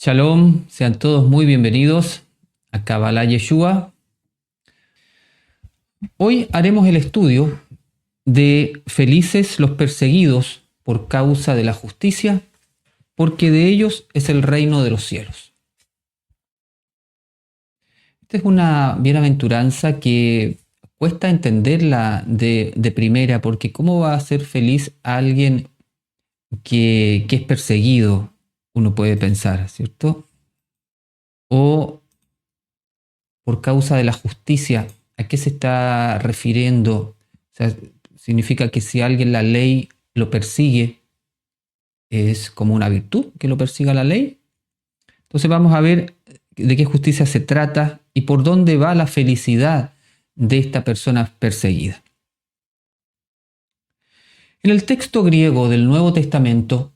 Shalom, sean todos muy bienvenidos a Kabbalah Yeshua. Hoy haremos el estudio de felices los perseguidos por causa de la justicia, porque de ellos es el reino de los cielos. Esta es una bienaventuranza que cuesta entenderla de primera, porque ¿cómo va a ser feliz alguien que es perseguido? Uno puede pensar, ¿cierto? O por causa de la justicia, ¿a qué se está refiriendo? O sea, significa que si alguien la ley lo persigue, es como una virtud que lo persiga la ley. Entonces vamos a ver de qué justicia se trata y por dónde va la felicidad de esta persona perseguida. En el texto griego del Nuevo Testamento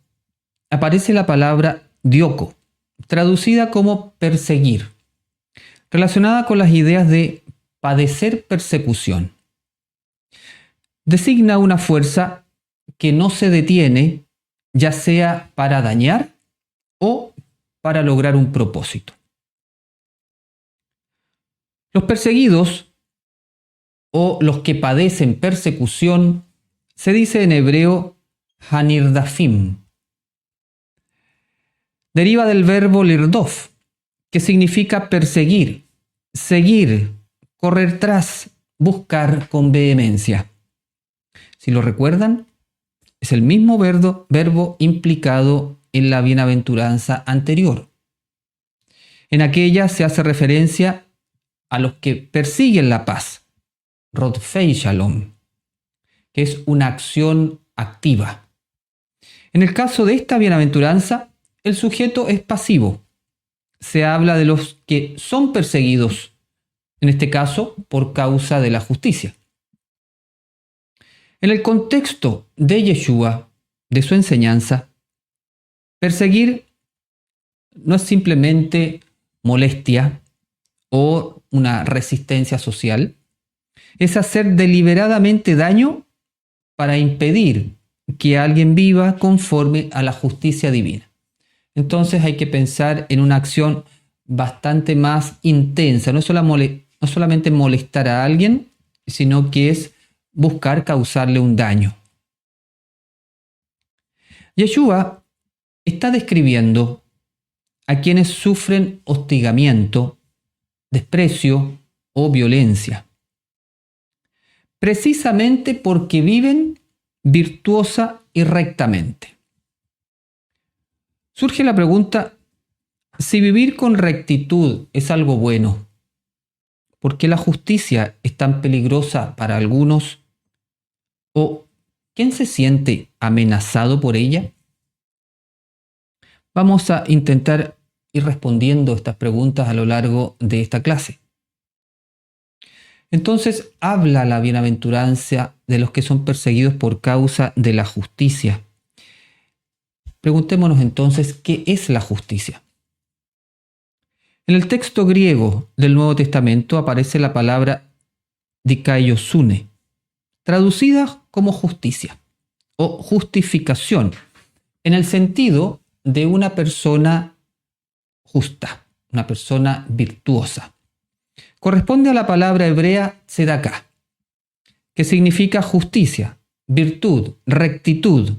aparece la palabra dioko, traducida como perseguir, relacionada con las ideas de padecer persecución. Designa una fuerza que no se detiene, ya sea para dañar o para lograr un propósito. Los perseguidos o los que padecen persecución se dice en hebreo hanirdafim. Deriva del verbo lirdof, que significa perseguir, seguir, correr tras, buscar con vehemencia. Si lo recuerdan, es el mismo verbo implicado en la bienaventuranza anterior. En aquella se hace referencia a los que persiguen la paz, rodfei shalom, que es una acción activa. En el caso de esta bienaventuranza, el sujeto es pasivo. Se habla de los que son perseguidos, en este caso por causa de la justicia. En el contexto de Yeshua, de su enseñanza, perseguir no es simplemente molestia o una resistencia social, es hacer deliberadamente daño para impedir que alguien viva conforme a la justicia divina. Entonces hay que pensar en una acción bastante más intensa, no solamente molestar a alguien, sino que es buscar causarle un daño. Yeshua está describiendo a quienes sufren hostigamiento, desprecio o violencia, precisamente porque viven virtuosa y rectamente. Surge la pregunta, si vivir con rectitud es algo bueno, ¿por qué la justicia es tan peligrosa para algunos? ¿O quién se siente amenazado por ella? Vamos a intentar ir respondiendo estas preguntas a lo largo de esta clase. Entonces, habla la bienaventuranza de los que son perseguidos por causa de la justicia. Preguntémonos entonces, ¿qué es la justicia? En el texto griego del Nuevo Testamento aparece la palabra dikaiosune, traducida como justicia o justificación, en el sentido de una persona justa, una persona virtuosa. Corresponde a la palabra hebrea tzedaká, que significa justicia, virtud, rectitud,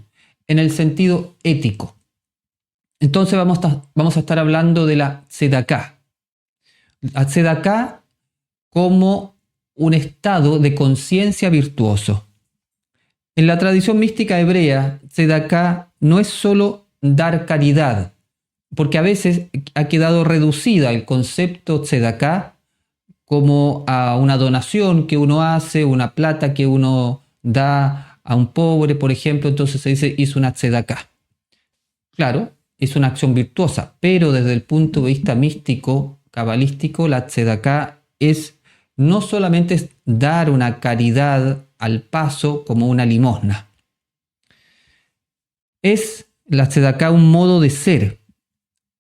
en el sentido ético. Entonces vamos a estar hablando de la tzedaká. La tzedaká como un estado de conciencia virtuoso. En la tradición mística hebrea, tzedaká no es solo dar caridad, porque a veces ha quedado reducida el concepto tzedaká como a una donación que uno hace, una plata que uno da a un pobre, por ejemplo, entonces se dice hizo una tzedaká. Claro, es una acción virtuosa, pero desde el punto de vista místico, cabalístico, la tzedaká es no solamente dar una caridad al paso como una limosna. Es la tzedaká un modo de ser,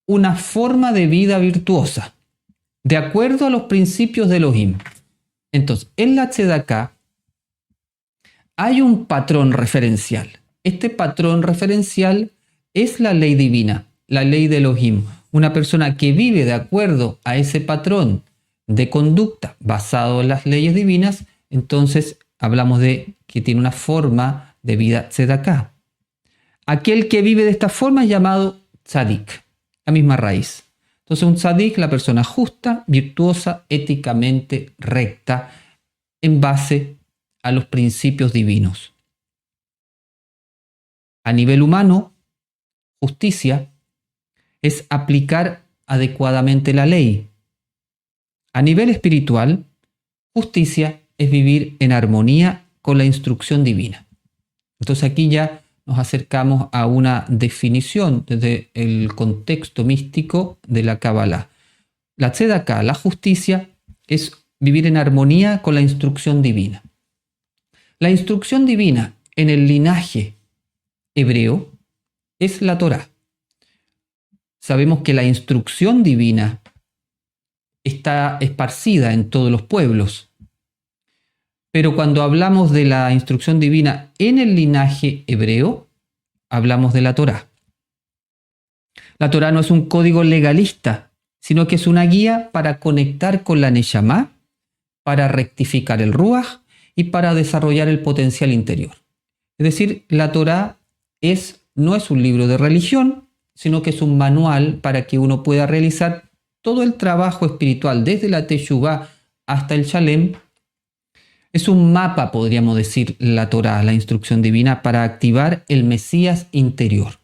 una forma de vida virtuosa, de acuerdo a los principios de Elohim. Entonces, en la tzedaká hay un patrón referencial. Este patrón referencial es la ley divina, la ley de Elohim, una persona que vive de acuerdo a ese patrón de conducta basado en las leyes divinas, entonces hablamos de que tiene una forma de vida tzedaká. Aquel que vive de esta forma es llamado tzadik, la misma raíz. Entonces un tzadik, la persona justa, virtuosa, éticamente recta, en base a los principios divinos. A nivel humano, justicia es aplicar adecuadamente la ley. A nivel espiritual, justicia es vivir en armonía con la instrucción divina. Entonces aquí ya nos acercamos a una definición desde el contexto místico de la Kabbalah. La tzedaká, la justicia, es vivir en armonía con la instrucción divina. La instrucción divina en el linaje hebreo es la Torá. Sabemos que la instrucción divina está esparcida en todos los pueblos. Pero cuando hablamos de la instrucción divina en el linaje hebreo, hablamos de la Torá. La Torá no es un código legalista, sino que es una guía para conectar con la Neyamá, para rectificar el Ruach y para desarrollar el potencial interior. Es decir, la Torá no es un libro de religión, sino que es un manual para que uno pueda realizar todo el trabajo espiritual, desde la Teshuvá hasta el Shalem. Es un mapa, podríamos decir, la Torá, la instrucción divina, para activar el Mesías interior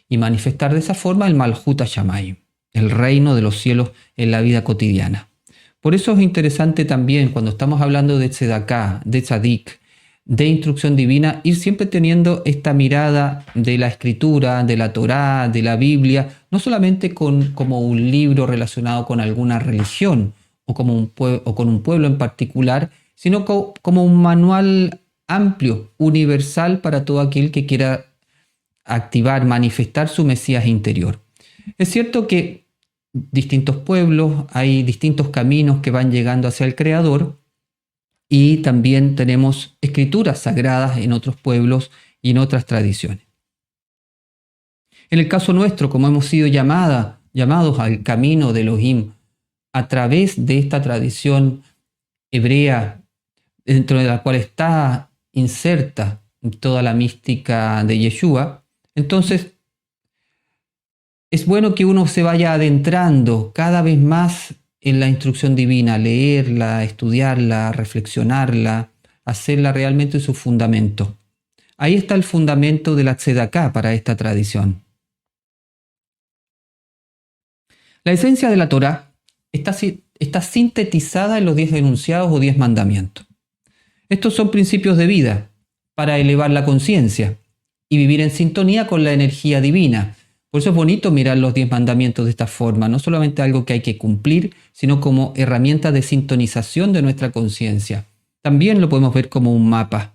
y manifestar de esa forma el Malhut HaShamayim, el reino de los cielos en la vida cotidiana. Por eso es interesante también, cuando estamos hablando de tzedaká, de tzadik, de instrucción divina, ir siempre teniendo esta mirada de la escritura, de la Torá, de la Biblia, no solamente como un libro relacionado con alguna religión o con un pueblo en particular, sino como un manual amplio, universal para todo aquel que quiera activar, manifestar su Mesías interior. Es cierto que distintos pueblos, hay distintos caminos que van llegando hacia el Creador, y también tenemos escrituras sagradas en otros pueblos y en otras tradiciones. En el caso nuestro, como hemos sido llamados al camino de Elohim a través de esta tradición hebrea, dentro de la cual está inserta toda la mística de Yeshua, entonces es bueno que uno se vaya adentrando cada vez más en la instrucción divina, leerla, estudiarla, reflexionarla, hacerla realmente su fundamento. Ahí está el fundamento de la tzedaká para esta tradición. La esencia de la Torá está sintetizada en los 10 enunciados o 10 mandamientos. Estos son principios de vida para elevar la conciencia y vivir en sintonía con la energía divina. Por eso es bonito mirar los 10 mandamientos de esta forma, no solamente algo que hay que cumplir, sino como herramienta de sintonización de nuestra conciencia. También lo podemos ver como un mapa.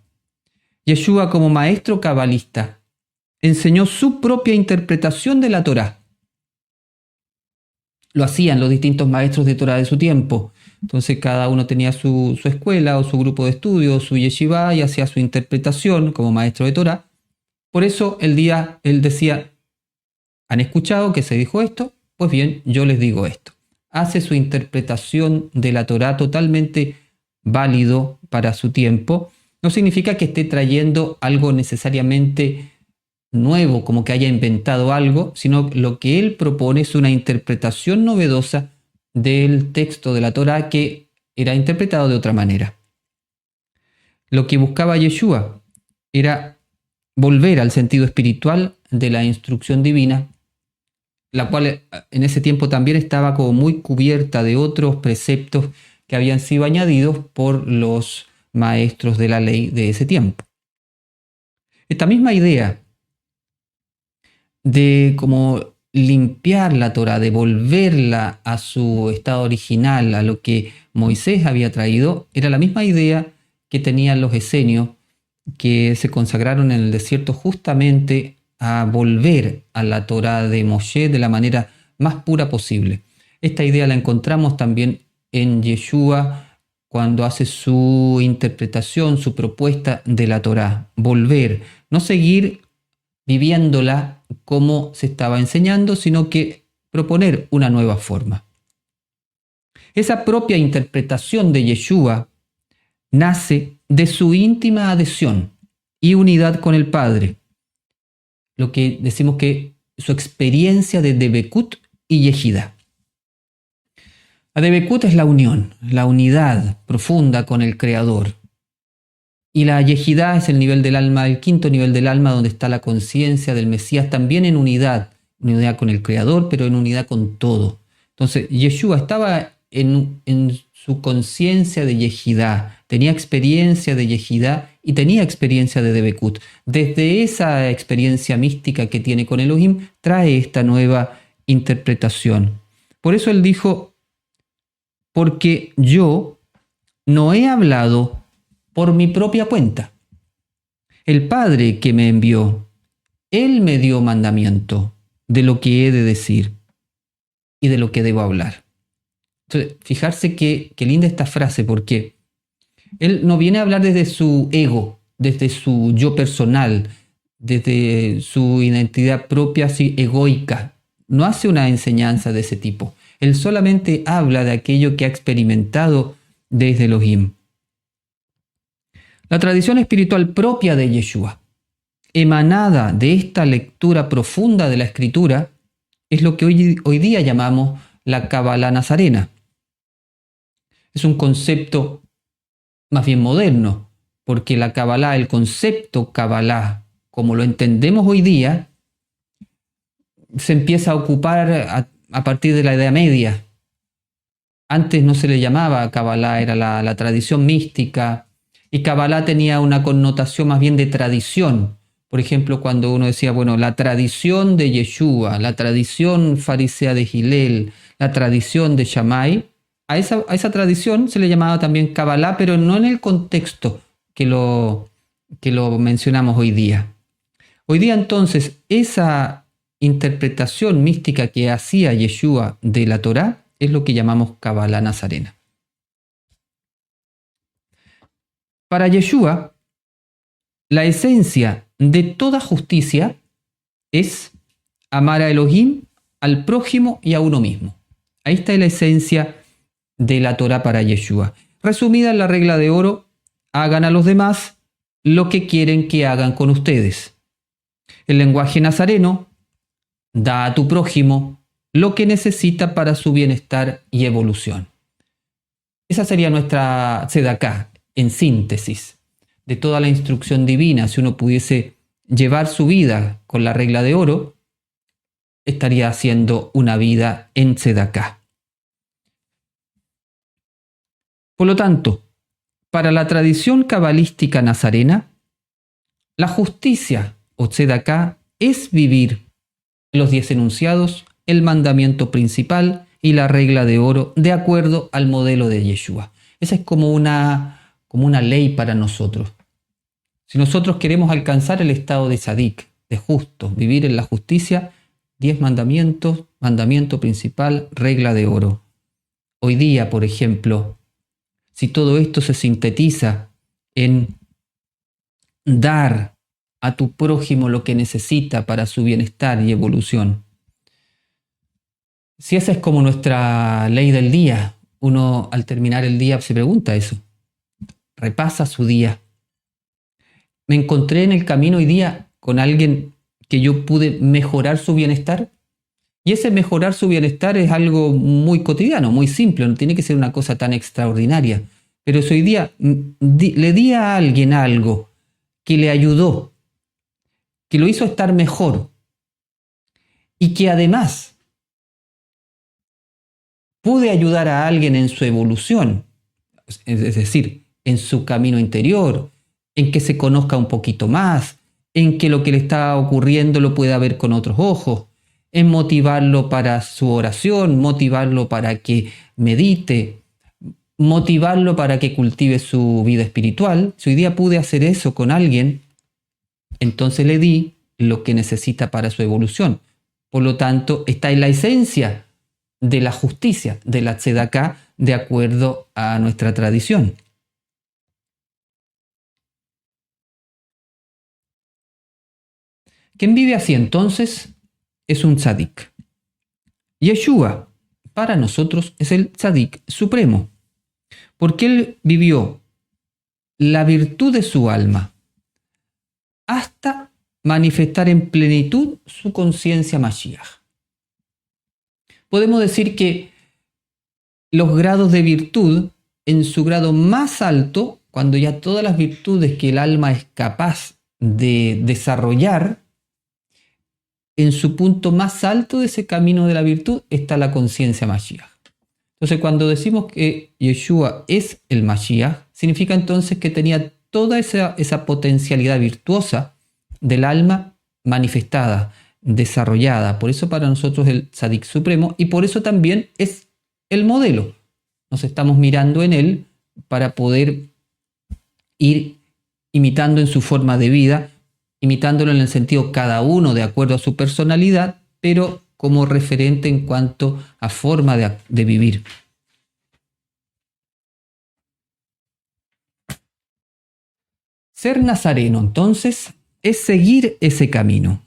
Yeshua, como maestro cabalista, enseñó su propia interpretación de la Torá. Lo hacían los distintos maestros de Torá de su tiempo. Entonces cada uno tenía su escuela o su grupo de estudio, su yeshivá, y hacía su interpretación como maestro de Torá. Por eso él decía: ¿han escuchado que se dijo esto? Pues bien, yo les digo esto. Hace su interpretación de la Torá totalmente válido para su tiempo. No significa que esté trayendo algo necesariamente nuevo, como que haya inventado algo, sino lo que él propone es una interpretación novedosa del texto de la Torá que era interpretado de otra manera. Lo que buscaba Yeshua era volver al sentido espiritual de la instrucción divina, la cual en ese tiempo también estaba como muy cubierta de otros preceptos que habían sido añadidos por los maestros de la ley de ese tiempo. Esta misma idea de como limpiar la Torá, de volverla a su estado original, a lo que Moisés había traído, era la misma idea que tenían los esenios, que se consagraron en el desierto justamente a volver a la Torá de Moshe de la manera más pura posible. Esta idea la encontramos también en Yeshua cuando hace su interpretación, su propuesta de la Torá. Volver, no seguir viviéndola como se estaba enseñando, sino que proponer una nueva forma. Esa propia interpretación de Yeshua nace de su íntima adhesión y unidad con el Padre, lo que decimos que su experiencia de Debekut y Yehidá. La Debekut es la unión, la unidad profunda con el Creador. Y la Yehidá es el nivel del alma, el quinto nivel del alma, donde está la conciencia del Mesías, también en unidad con el Creador, pero en unidad con todo. Entonces, Yeshua estaba en su conciencia de Yehidá, tenía experiencia de Yehidá y tenía experiencia de Debekut. Desde esa experiencia mística que tiene con Elohim, trae esta nueva interpretación. Por eso él dijo, porque yo no he hablado por mi propia cuenta. El Padre que me envió, Él me dio mandamiento de lo que he de decir y de lo que debo hablar. Entonces, fijarse qué linda esta frase, porque Él no viene a hablar desde su ego, desde su yo personal, desde su identidad propia, así egoica. No hace una enseñanza de ese tipo. Él solamente habla de aquello que ha experimentado desde Elohim. La tradición espiritual propia de Yeshua, emanada de esta lectura profunda de la Escritura, es lo que hoy día llamamos la Kabbalah nazarena. Es un concepto más bien moderno, porque la Kabbalah, el concepto Kabbalah, como lo entendemos hoy día, se empieza a ocupar a partir de la Edad Media. Antes no se le llamaba Kabbalah, era la tradición mística, y Kabbalah tenía una connotación más bien de tradición. Por ejemplo, cuando uno decía, bueno, la tradición de Yeshua, la tradición farisea de Hillel, la tradición de Shammai, a esa tradición se le llamaba también Kabbalah, pero no en el contexto que lo mencionamos hoy día. Hoy día entonces esa interpretación mística que hacía Yeshua de la Torá es lo que llamamos Kabbalah nazarena. Para Yeshua, la esencia de toda justicia es amar a Elohim, al prójimo y a uno mismo. Ahí está la esencia de la Torá para Yeshua. Resumida en la regla de oro, hagan a los demás lo que quieren que hagan con ustedes. El lenguaje nazareno, da a tu prójimo lo que necesita para su bienestar y evolución. Esa sería nuestra tzedaká, en síntesis, de toda la instrucción divina. Si uno pudiese llevar su vida con la regla de oro, estaría haciendo una vida en tzedaká. Por lo tanto, para la tradición cabalística nazarena, la justicia o tzedaká es vivir los 10 enunciados, el mandamiento principal y la regla de oro de acuerdo al modelo de Yeshua. Esa es como una ley para nosotros. Si nosotros queremos alcanzar el estado de tzadik, de justo, vivir en la justicia, 10 mandamientos, mandamiento principal, regla de oro. Hoy día, por ejemplo, si todo esto se sintetiza en dar a tu prójimo lo que necesita para su bienestar y evolución, si esa es como nuestra ley del día, uno al terminar el día se pregunta eso, repasa su día. ¿Me encontré en el camino hoy día con alguien que yo pude mejorar su bienestar? Y ese mejorar su bienestar es algo muy cotidiano, muy simple, no tiene que ser una cosa tan extraordinaria. Pero si hoy día le di a alguien algo que le ayudó, que lo hizo estar mejor y que además pude ayudar a alguien en su evolución, es decir, en su camino interior, en que se conozca un poquito más, en que lo que le está ocurriendo lo pueda ver con otros ojos, en motivarlo para su oración, motivarlo para que medite, motivarlo para que cultive su vida espiritual. Si hoy día pude hacer eso con alguien, entonces le di lo que necesita para su evolución. Por lo tanto, está en la esencia de la justicia, de la tzedaká, de acuerdo a nuestra tradición. Quien vive así entonces es un tzadik. Yeshua, para nosotros, es el tzadik supremo, porque él vivió la virtud de su alma hasta manifestar en plenitud su conciencia Mashiach. Podemos decir que los grados de virtud, en su grado más alto, cuando ya todas las virtudes que el alma es capaz de desarrollar, en su punto más alto de ese camino de la virtud está la conciencia Mashiach. Entonces, cuando decimos que Yeshua es el Mashiach, significa entonces que tenía toda esa potencialidad virtuosa del alma manifestada, desarrollada. Por eso para nosotros el Tzadik Supremo, y por eso también es el modelo. Nos estamos mirando en él para poder ir imitando en su forma de vida, imitándolo en el sentido cada uno de acuerdo a su personalidad, pero como referente en cuanto a forma de vivir. Ser nazareno, entonces, es seguir ese camino.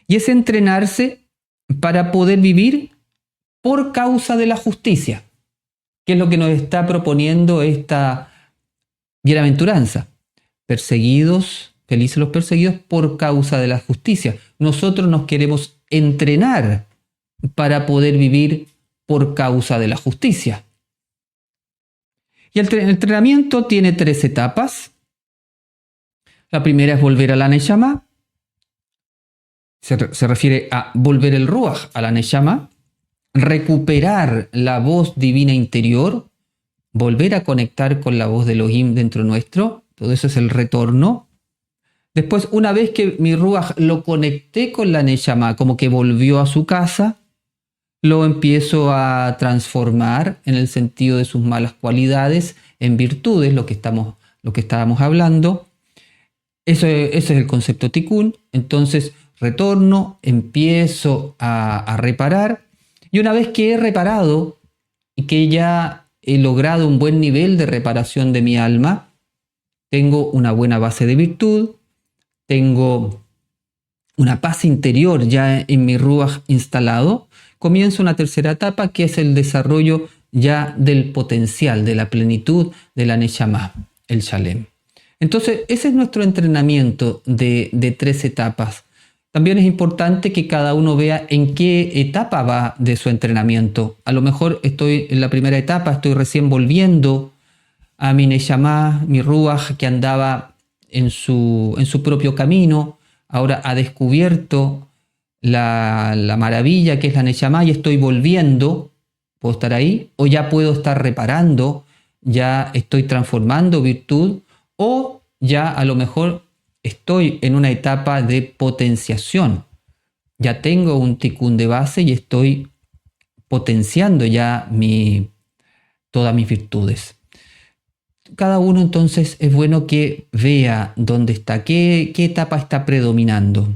Y es entrenarse para poder vivir por causa de la justicia, que es lo que nos está proponiendo esta bienaventuranza. Perseguidos, felices los perseguidos por causa de la justicia. Nosotros nos queremos entrenar para poder vivir por causa de la justicia. Y el entrenamiento tiene 3 etapas. La primera es volver a la Neshama. Se refiere a volver el Ruach a la Neshama, recuperar la voz divina interior, volver a conectar con la voz de Elohim dentro nuestro. Todo eso es el retorno. Después, una vez que mi Ruach lo conecté con la Neshama, como que volvió a su casa, lo empiezo a transformar en el sentido de sus malas cualidades en virtudes, lo que estábamos hablando. Ese es el concepto Tikkun. Entonces, retorno, empiezo a reparar, y una vez que he reparado y que ya he logrado un buen nivel de reparación de mi alma, tengo una buena base de virtud, tengo una paz interior ya en mi Ruach instalado, comienza una tercera etapa que es el desarrollo ya del potencial, de la plenitud de la Neshama, el Shalem. Entonces, ese es nuestro entrenamiento de 3 etapas. También es importante que cada uno vea en qué etapa va de su entrenamiento. A lo mejor estoy en la primera etapa, estoy recién volviendo a mi Neshama, mi Ruach, que andaba en su propio camino. Ahora ha descubierto la maravilla que es la Neshama y estoy volviendo. Puedo estar ahí, o ya puedo estar reparando, ya estoy transformando virtud, o ya a lo mejor estoy en una etapa de potenciación. Ya tengo un tikkun de base y estoy potenciando ya todas mis virtudes. Cada uno entonces es bueno que vea dónde está, qué etapa está predominando.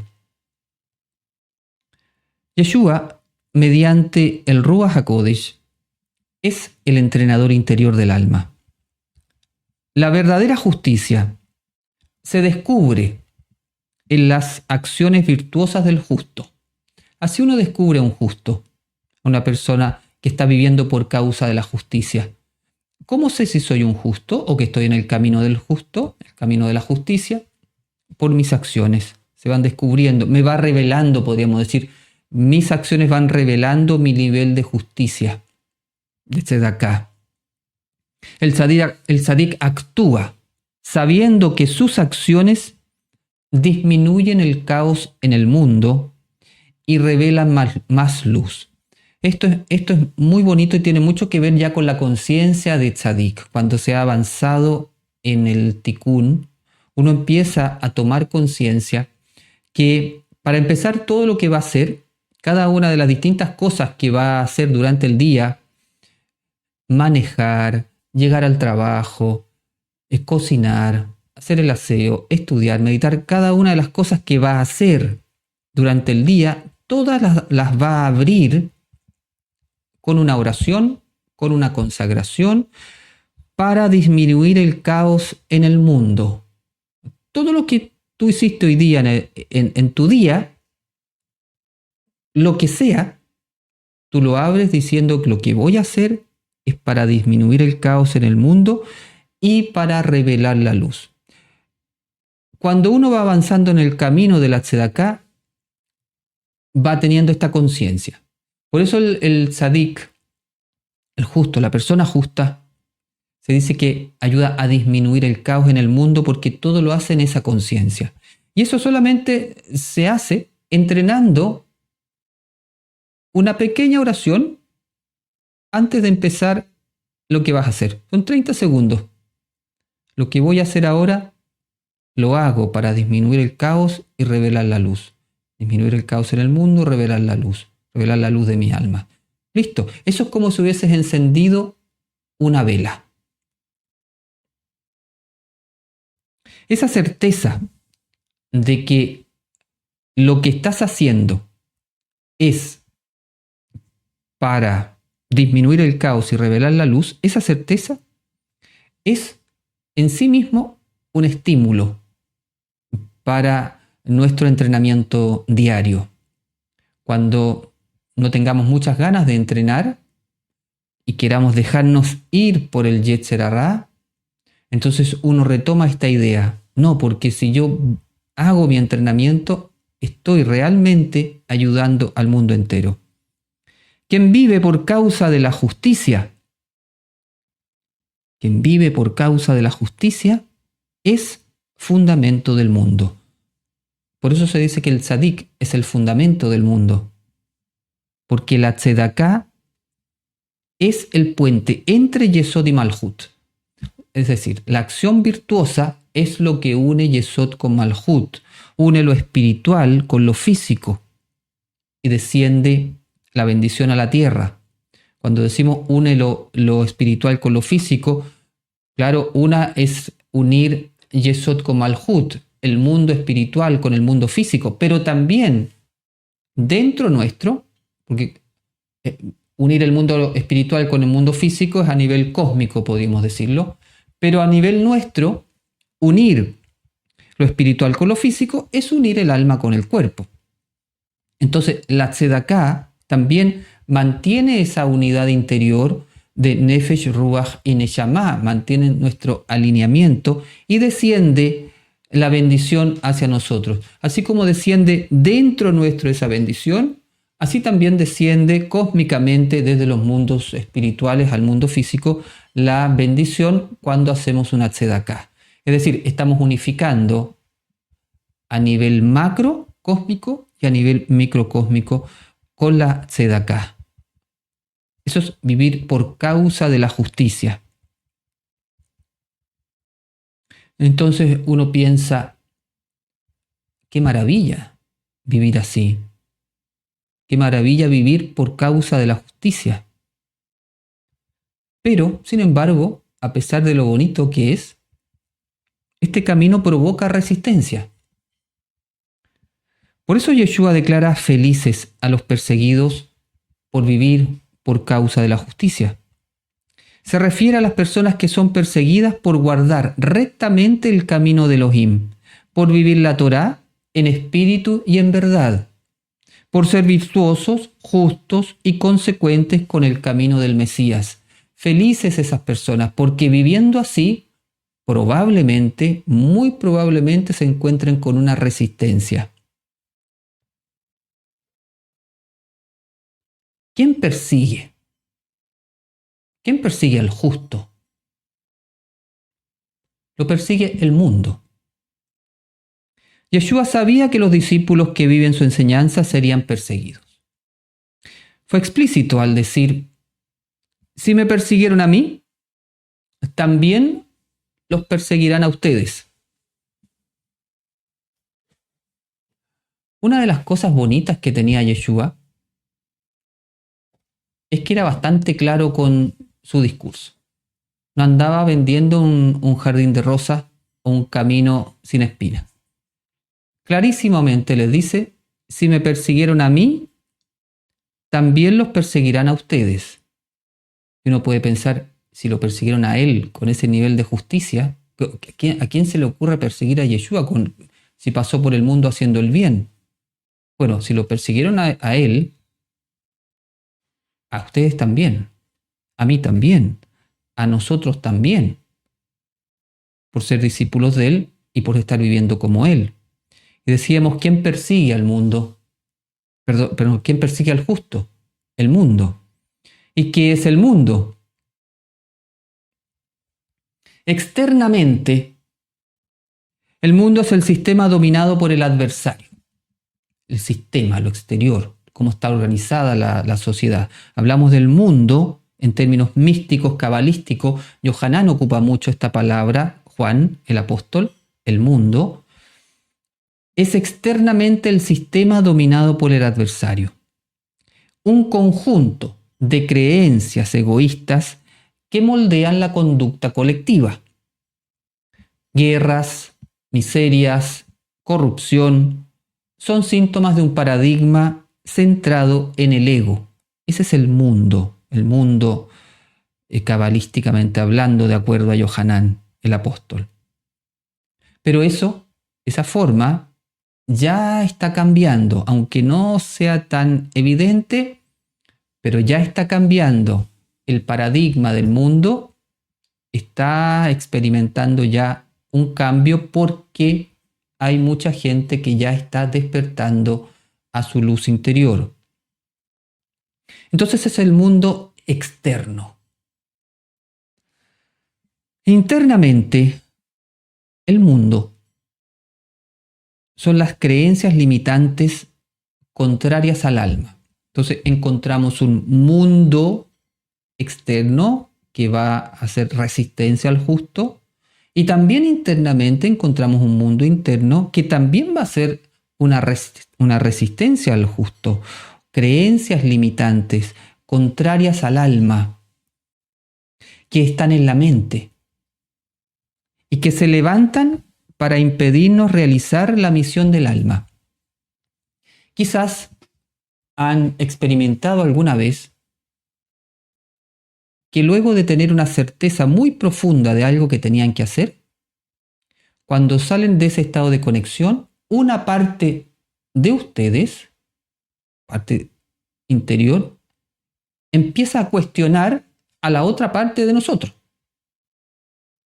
Yeshua, mediante el Ruach HaKodesh, es el entrenador interior del alma. La verdadera justicia se descubre en las acciones virtuosas del justo. Así uno descubre a un justo, una persona que está viviendo por causa de la justicia. ¿Cómo sé si soy un justo o que estoy en el camino del justo, el camino de la justicia? Por mis acciones. Se van descubriendo, me va revelando, podríamos decir, mis acciones van revelando mi nivel de justicia. Desde acá. El tzadik actúa sabiendo que sus acciones disminuyen el caos en el mundo y revelan más luz. Esto es muy bonito y tiene mucho que ver ya con la conciencia de tzadik. Cuando se ha avanzado en el tikkun, uno empieza a tomar conciencia que para empezar todo lo que va a hacer, cada una de las distintas cosas que va a hacer durante el día, manejar, llegar al trabajo, cocinar, hacer el aseo, estudiar, meditar, cada una de las cosas que va a hacer durante el día, todas las va a abrir con una oración, con una consagración, para disminuir el caos en el mundo. Todo lo que tú hiciste hoy día en tu día, lo que sea, tú lo abres diciendo que lo que voy a hacer es para disminuir el caos en el mundo y para revelar la luz. Cuando uno va avanzando en el camino de la tzedaká, va teniendo esta conciencia. Por eso el tzadik, el justo, la persona justa, se dice que ayuda a disminuir el caos en el mundo porque todo lo hace en esa conciencia. Y eso solamente se hace entrenando una pequeña oración antes de empezar lo que vas a hacer. Son 30 segundos. Lo que voy a hacer ahora lo hago para disminuir el caos y revelar la luz. Disminuir el caos en el mundo, revelar la luz de mi alma. Listo. Eso es como si hubieses encendido una vela. Esa certeza de que lo que estás haciendo es para disminuir el caos y revelar la luz, esa certeza es en sí mismo un estímulo para nuestro entrenamiento diario. Cuando no tengamos muchas ganas de entrenar y queramos dejarnos ir por el Yetzer Hará, entonces uno retoma esta idea. No, porque si yo hago mi entrenamiento, estoy realmente ayudando al mundo entero. Quien vive por causa de la justicia, es fundamento del mundo. Por eso se dice que el tzadik es el fundamento del mundo. Porque la tzedaká es el puente entre Yesod y Malhut. Es decir, la acción virtuosa es lo que une Yesod con Malhut. Une lo espiritual con lo físico. Y desciende la bendición a la tierra. Cuando decimos une lo espiritual con lo físico, claro, una es unir Yesod con Malhut, el mundo espiritual con el mundo físico, pero también dentro nuestro, porque unir el mundo espiritual con el mundo físico es a nivel cósmico, podríamos decirlo, pero a nivel nuestro, unir lo espiritual con lo físico es unir el alma con el cuerpo. Entonces, la tzedaká también mantiene esa unidad interior de Nefesh, Ruach y Neshama, mantiene nuestro alineamiento y desciende la bendición hacia nosotros. Así como desciende dentro nuestro esa bendición, así también desciende cósmicamente desde los mundos espirituales al mundo físico la bendición cuando hacemos una tzedaká. Es decir, estamos unificando a nivel macro cósmico y a nivel microcósmico con la tzedaká. Eso es vivir por causa de la justicia. Entonces uno piensa, qué maravilla vivir así. Qué maravilla vivir por causa de la justicia. Pero, sin embargo, a pesar de lo bonito que es, este camino provoca resistencia. Por eso Yeshua declara felices a los perseguidos por vivir por causa de la justicia. Se refiere a las personas que son perseguidas por guardar rectamente el camino de Elohim, por vivir la Torá en espíritu y en verdad, por ser virtuosos, justos y consecuentes con el camino del Mesías. Felices esas personas, porque viviendo así, probablemente, muy probablemente se encuentren con una resistencia. ¿Quién persigue? ¿Quién persigue al justo? Lo persigue el mundo. Yeshua sabía que los discípulos que viven su enseñanza serían perseguidos. Fue explícito al decir, si me persiguieron a mí, también los perseguirán a ustedes. Una de las cosas bonitas que tenía Yeshua es que era bastante claro con su discurso. No andaba vendiendo un jardín de rosas o un camino sin espinas. Clarísimamente les dice, si me persiguieron a mí, también los perseguirán a ustedes. Y uno puede pensar, si lo persiguieron a él con ese nivel de justicia, ¿a quién se le ocurre perseguir a Yeshua si pasó por el mundo haciendo el bien? Bueno, si lo persiguieron a él, a ustedes también, a mí también, a nosotros también, por ser discípulos de Él y por estar viviendo como Él. Y decíamos, ¿quién persigue al mundo? Perdón, ¿quién persigue al justo? El mundo. ¿Y qué es el mundo? Externamente, el mundo es el sistema dominado por el adversario. El sistema, lo exterior, cómo está organizada la sociedad. Hablamos del mundo en términos místicos, cabalísticos. Yohanan ocupa mucho esta palabra, Juan, el apóstol, el mundo. Es externamente el sistema dominado por el adversario. Un conjunto de creencias egoístas que moldean la conducta colectiva. Guerras, miserias, corrupción, son síntomas de un paradigma centrado en el ego. Ese es el mundo cabalísticamente hablando, de acuerdo a Yohanan, el apóstol. Pero esa forma ya está cambiando, aunque no sea tan evidente, pero ya está cambiando. El paradigma del mundo está experimentando ya un cambio porque hay mucha gente que ya está despertando a su luz interior. Entonces es el mundo externo. Internamente, el mundo son las creencias limitantes contrarias al alma. Entonces encontramos un mundo externo que va a hacer resistencia al justo, y también internamente encontramos un mundo interno que también va a ser una resistencia al justo. Creencias limitantes contrarias al alma que están en la mente y que se levantan para impedirnos realizar la misión del alma. Quizás han experimentado alguna vez que luego de tener una certeza muy profunda de algo que tenían que hacer, cuando salen de ese estado de conexión, una parte de ustedes, parte interior, empieza a cuestionar a la otra parte de nosotros.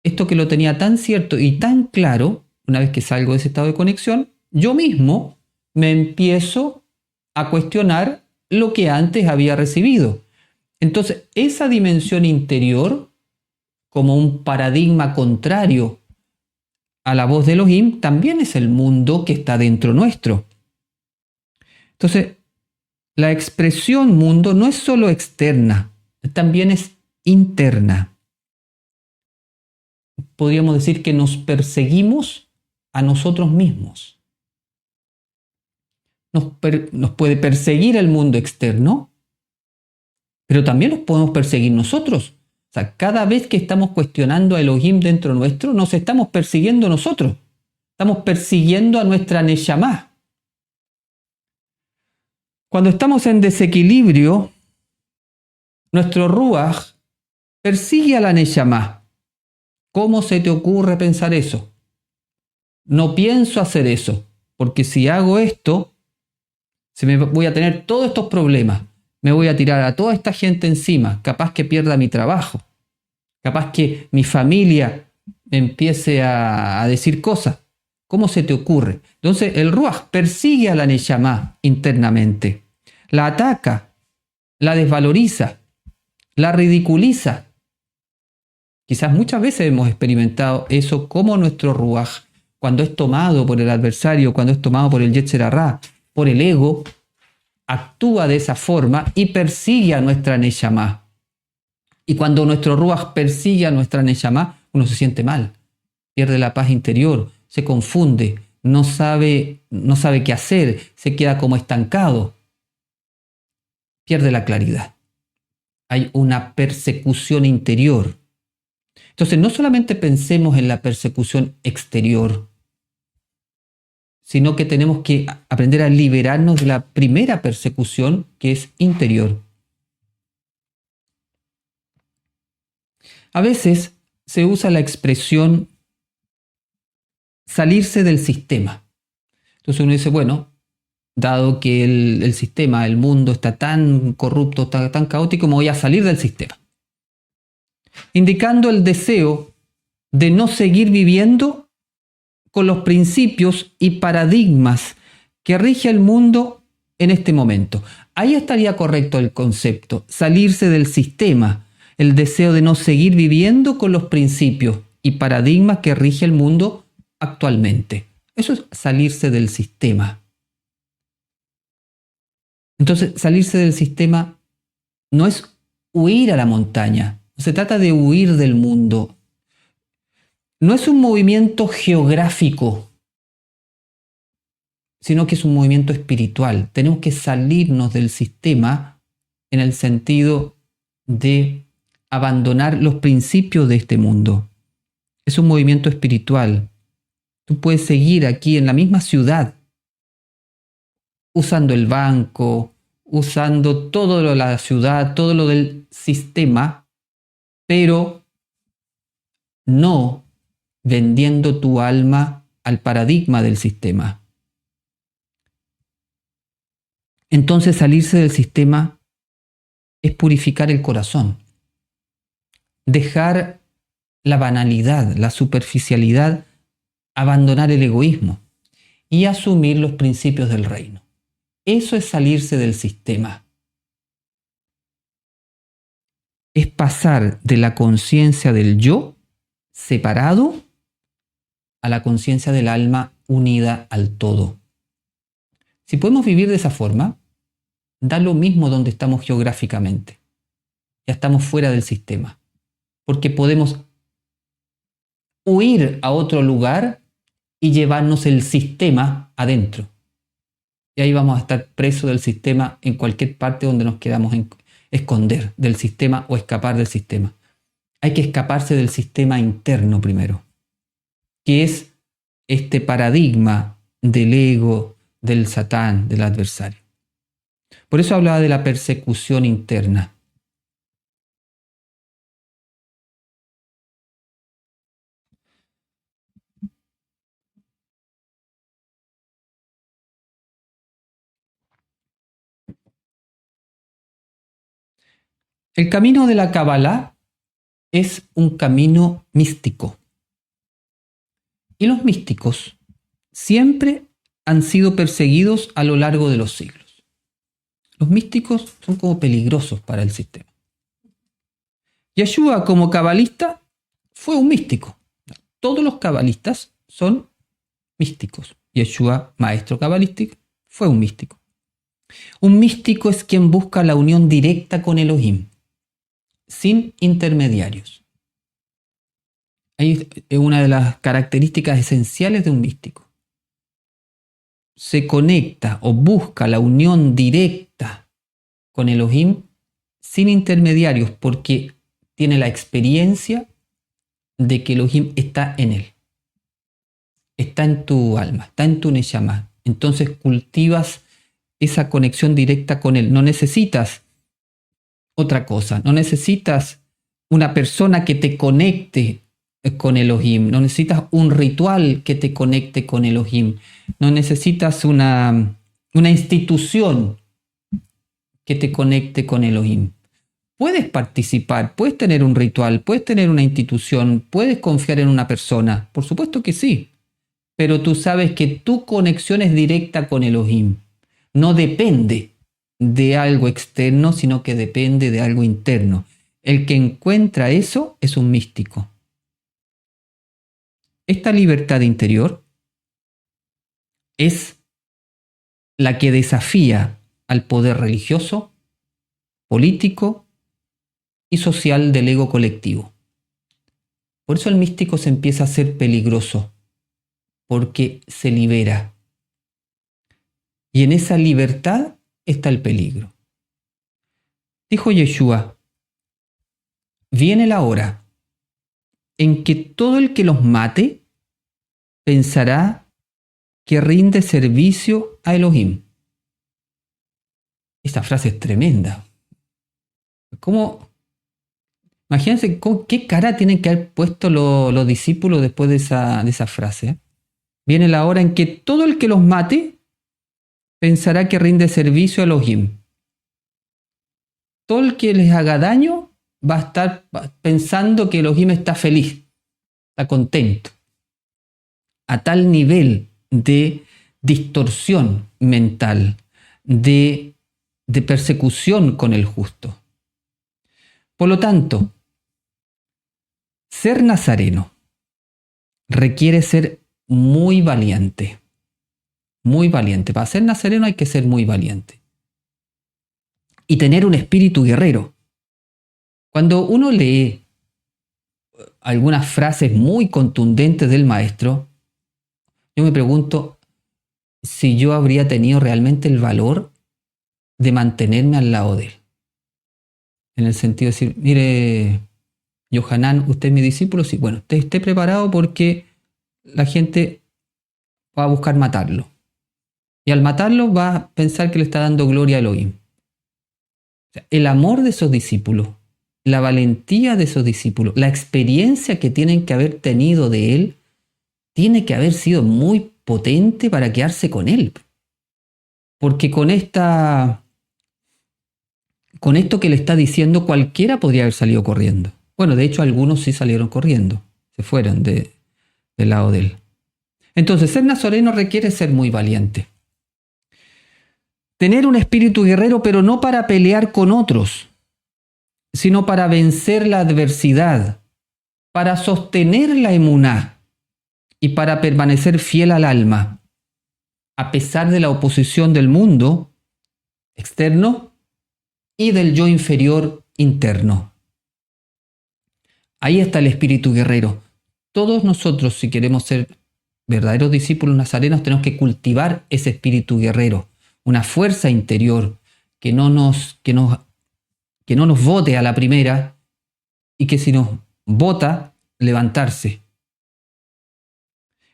Esto que lo tenía tan cierto y tan claro, una vez que salgo de ese estado de conexión, yo mismo me empiezo a cuestionar lo que antes había recibido. Entonces, esa dimensión interior, como un paradigma contrario a la voz de Elohim, también es el mundo que está dentro nuestro. Entonces, la expresión mundo no es solo externa, también es interna. Podríamos decir que nos perseguimos a nosotros mismos. Nos puede perseguir el mundo externo, pero también los podemos perseguir nosotros. O sea, cada vez que estamos cuestionando a Elohim dentro nuestro, nos estamos persiguiendo nosotros. Estamos persiguiendo a nuestra Neshama. Cuando estamos en desequilibrio, nuestro Ruach persigue a la Neshama. ¿Cómo se te ocurre pensar eso? No pienso hacer eso, porque si hago esto, voy a tener todos estos problemas. Me voy a tirar a toda esta gente encima, capaz que pierda mi trabajo, capaz que mi familia empiece a decir cosas. ¿Cómo se te ocurre? Entonces el Ruach persigue a la Neshama internamente, la ataca, la desvaloriza, la ridiculiza. Quizás muchas veces hemos experimentado eso como nuestro Ruach, cuando es tomado por el adversario, cuando es tomado por el Yetzer Hará, por el ego, actúa de esa forma y persigue a nuestra Neshama. Y cuando nuestro Ruach persigue a nuestra Neshama, uno se siente mal, pierde la paz interior, se confunde, no sabe qué hacer, se queda como estancado, pierde la claridad. Hay una persecución interior. Entonces, no solamente pensemos en la persecución exterior, sino que tenemos que aprender a liberarnos de la primera persecución, que es interior. A veces se usa la expresión salirse del sistema. Entonces uno dice, bueno, dado que el sistema, el mundo está tan corrupto, está tan caótico, me voy a salir del sistema. Indicando el deseo de no seguir viviendo con los principios y paradigmas que rige el mundo en este momento. Ahí estaría correcto el concepto, salirse del sistema, el deseo de no seguir viviendo con los principios y paradigmas que rige el mundo actualmente. Eso es salirse del sistema. Entonces, salirse del sistema no es huir a la montaña, no se trata de huir del mundo. No es un movimiento geográfico, sino que es un movimiento espiritual. Tenemos que salirnos del sistema en el sentido de abandonar los principios de este mundo. Es un movimiento espiritual. Tú puedes seguir aquí en la misma ciudad, usando el banco, usando todo lo de la ciudad, todo lo del sistema, pero no vendiendo tu alma al paradigma del sistema. Entonces salirse del sistema es purificar el corazón, dejar la banalidad, la superficialidad, abandonar el egoísmo y asumir los principios del reino. Eso es salirse del sistema. Es pasar de la conciencia del yo separado a la conciencia del alma unida al todo. Si podemos vivir de esa forma, da lo mismo donde estamos geográficamente. Ya estamos fuera del sistema, porque podemos huir a otro lugar y llevarnos el sistema adentro. Y ahí vamos a estar presos del sistema en cualquier parte donde nos queramos esconder del sistema o escapar del sistema. Hay que escaparse del sistema interno primero, que es este paradigma del ego, del Satán, del adversario. Por eso hablaba de la persecución interna. El camino de la Kabbalah es un camino místico. Y los místicos siempre han sido perseguidos a lo largo de los siglos. Los místicos son como peligrosos para el sistema. Yeshua, como cabalista, fue un místico. Todos los cabalistas son místicos. Yeshua, maestro cabalístico, fue un místico. Un místico es quien busca la unión directa con Elohim, sin intermediarios. Ahí es una de las características esenciales de un místico. Se conecta o busca la unión directa con Elohim sin intermediarios, porque tiene la experiencia de que Elohim está en él. Está en tu alma, está en tu neshama. Entonces cultivas esa conexión directa con él. No necesitas otra cosa, no necesitas una persona que te conecte con Elohim, no necesitas un ritual que te conecte con Elohim, no necesitas una institución que te conecte con Elohim. Puedes participar, puedes tener un ritual, puedes tener una institución, puedes confiar en una persona, por supuesto que sí, pero tú sabes que tu conexión es directa con Elohim, no depende de algo externo, sino que depende de algo interno. El que encuentra eso es un místico. Esta libertad interior es la que desafía al poder religioso, político y social del ego colectivo. Por eso el místico se empieza a ser peligroso, porque se libera. Y en esa libertad está el peligro. Dijo Yeshua, viene la hora en que todo el que los mate pensará que rinde servicio a Elohim. Esta frase es tremenda. ¿Cómo? Imagínense qué cara tienen que haber puesto los discípulos después de esa frase. Viene la hora en que todo el que los mate pensará que rinde servicio a Elohim. Todo el que les haga daño va a estar pensando que Elohim está feliz, está contento. A tal nivel de distorsión mental, de persecución con el justo. Por lo tanto, ser nazareno requiere ser muy valiente. Muy valiente. Para ser nazareno hay que ser muy valiente. Y tener un espíritu guerrero. Cuando uno lee algunas frases muy contundentes del maestro, yo me pregunto si yo habría tenido realmente el valor de mantenerme al lado de él. En el sentido de decir, mire, Yohanan, usted es mi discípulo, sí, bueno, usted esté preparado porque la gente va a buscar matarlo. Y al matarlo va a pensar que le está dando gloria a Elohim. O sea, el amor de esos discípulos, la valentía de esos discípulos, la experiencia que tienen que haber tenido de él, tiene que haber sido muy potente para quedarse con él. Porque con esto que le está diciendo, cualquiera podría haber salido corriendo. Bueno, de hecho algunos sí salieron corriendo, se fueron del lado de él. Entonces, ser nazareno requiere ser muy valiente. Tener un espíritu guerrero, pero no para pelear con otros, sino para vencer la adversidad, para sostener la emuná y para permanecer fiel al alma, a pesar de la oposición del mundo externo y del yo inferior interno. Ahí está el espíritu guerrero. Todos nosotros, si queremos ser verdaderos discípulos nazarenos, tenemos que cultivar ese espíritu guerrero, una fuerza interior que no nos bote a la primera y que si nos bota, levantarse.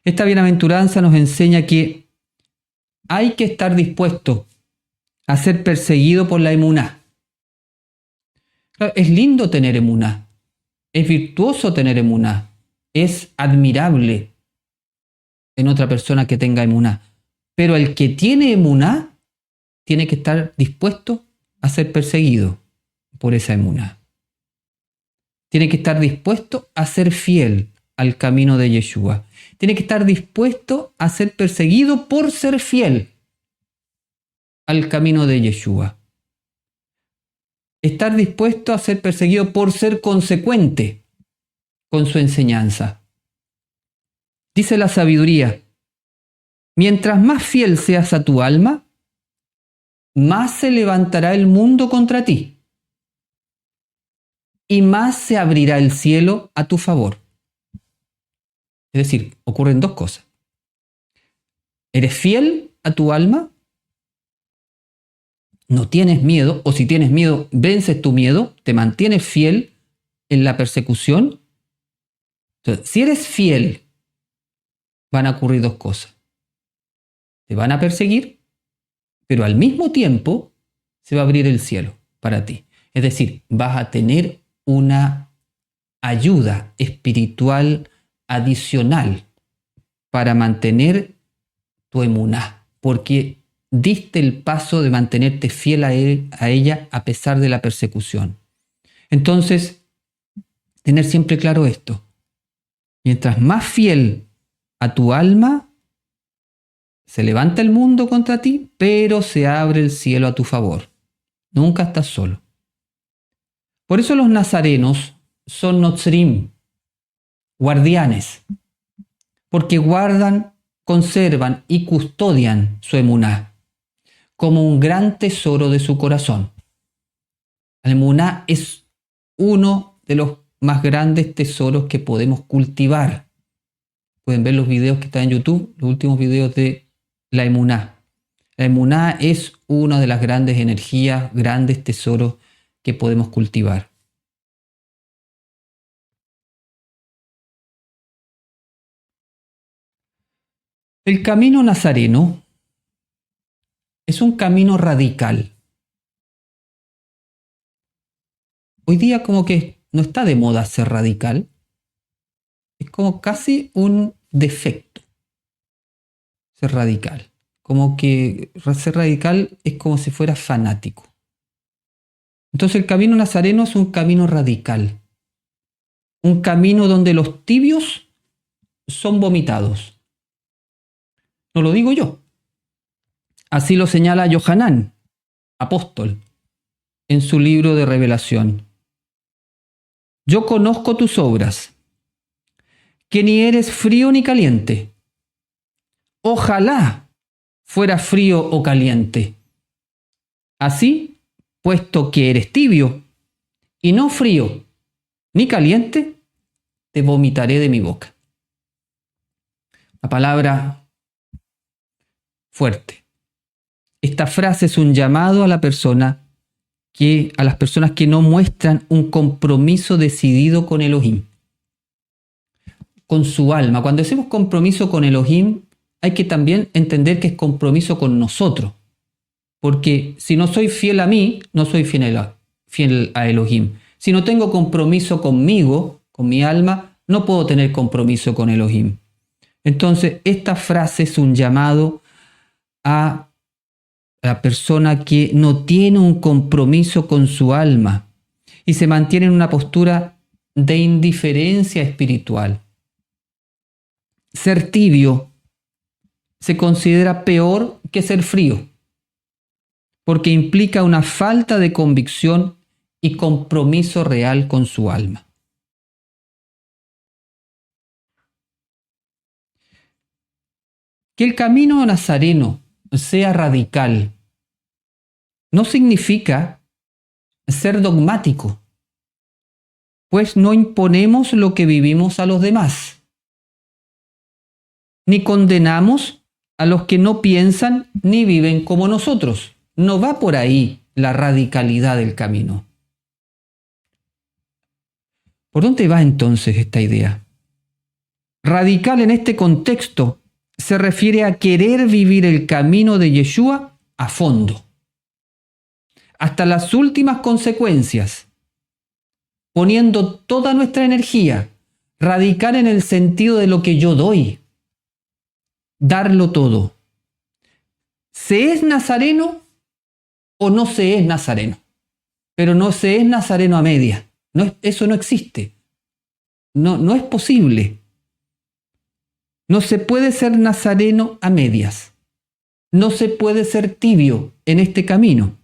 Esta bienaventuranza nos enseña que hay que estar dispuesto a ser perseguido por la emuná. Es lindo tener emuná, es virtuoso tener emuná, es admirable en otra persona que tenga emuná, pero el que tiene emuná tiene que estar dispuesto a ser perseguido por esa emuná. Tiene que estar dispuesto a ser fiel al camino de Yeshua. Tiene que estar dispuesto a ser perseguido por ser fiel al camino de Yeshua. Estar dispuesto a ser perseguido por ser consecuente con su enseñanza. Dice la sabiduría, mientras más fiel seas a tu alma, más se levantará el mundo contra ti y más se abrirá el cielo a tu favor. Es decir, ocurren dos cosas. ¿Eres fiel a tu alma? No tienes miedo, o si tienes miedo, vences tu miedo, te mantienes fiel en la persecución. Entonces, si eres fiel, van a ocurrir dos cosas. Te van a perseguir, pero al mismo tiempo se va a abrir el cielo para ti. Es decir, vas a tener una ayuda espiritual adicional para mantener tu emuná, porque diste el paso de mantenerte fiel a ella a pesar de la persecución. Entonces, tener siempre claro esto. Mientras más fiel a tu alma, se levanta el mundo contra ti, pero se abre el cielo a tu favor. Nunca estás solo. Por eso los nazarenos son notzrim, guardianes, porque guardan, conservan y custodian su emuná como un gran tesoro de su corazón. La emuná es uno de los más grandes tesoros que podemos cultivar. Pueden ver los videos que están en YouTube, los últimos videos de la emuná. La emuná es una de las grandes energías, grandes tesoros que podemos cultivar. El camino nazareno es un camino radical. Hoy día como que no está de moda ser radical. Es como casi un defecto ser radical. como que ser radical es como si fuera fanático. Entonces el camino nazareno es un camino radical, un camino donde los tibios son vomitados. No lo digo yo. Así lo señala Yohanan, apóstol, en su libro de Revelación. Yo conozco tus obras, que ni eres frío ni caliente. Ojalá fuera frío o caliente. Así, puesto que eres tibio y no frío ni caliente, te vomitaré de mi boca. La palabra fuerte. Esta frase es un llamado a las personas que no muestran un compromiso decidido con Elohim, con su alma. Cuando decimos compromiso con Elohim, hay que también entender que es compromiso con nosotros. Porque si no soy fiel a mí, no soy fiel a Elohim. Si no tengo compromiso conmigo, con mi alma, no puedo tener compromiso con Elohim. Entonces, esta frase es un llamado a la persona que no tiene un compromiso con su alma y se mantiene en una postura de indiferencia espiritual. Ser tibio se considera peor que ser frío, porque implica una falta de convicción y compromiso real con su alma. Que el camino nazareno sea radical no significa ser dogmático, pues no imponemos lo que vivimos a los demás, ni condenamos a los que no piensan ni viven como nosotros. No va por ahí la radicalidad del camino. ¿Por dónde va entonces esta idea? Radical en este contexto se refiere a querer vivir el camino de Yeshua a fondo, hasta las últimas consecuencias, poniendo toda nuestra energía. Radical en el sentido de lo que yo doy, darlo todo. ¿Se es nazareno o no se es nazareno? Pero no se es nazareno a media. Eso no existe. No es posible. No se puede ser nazareno a medias. No se puede ser tibio en este camino.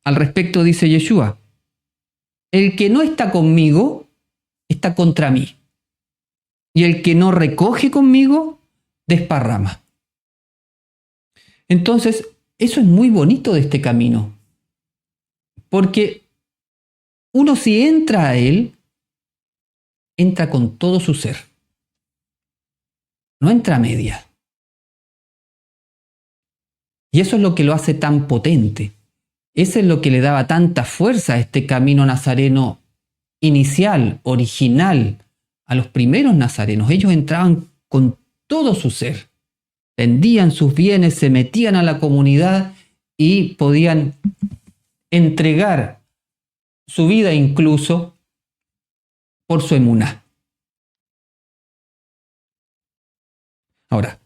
Al respecto dice Yeshua, el que no está conmigo está contra mí, y el que no recoge conmigo desparrama. Entonces, eso es muy bonito de este camino, porque uno si entra a él, entra con todo su ser. No entra a media. Y eso es lo que lo hace tan potente. Eso es lo que le daba tanta fuerza a este camino nazareno inicial, original, a los primeros nazarenos. Ellos entraban con todo su ser. Vendían sus bienes, se metían a la comunidad y podían entregar su vida incluso por su emuná. Ahora,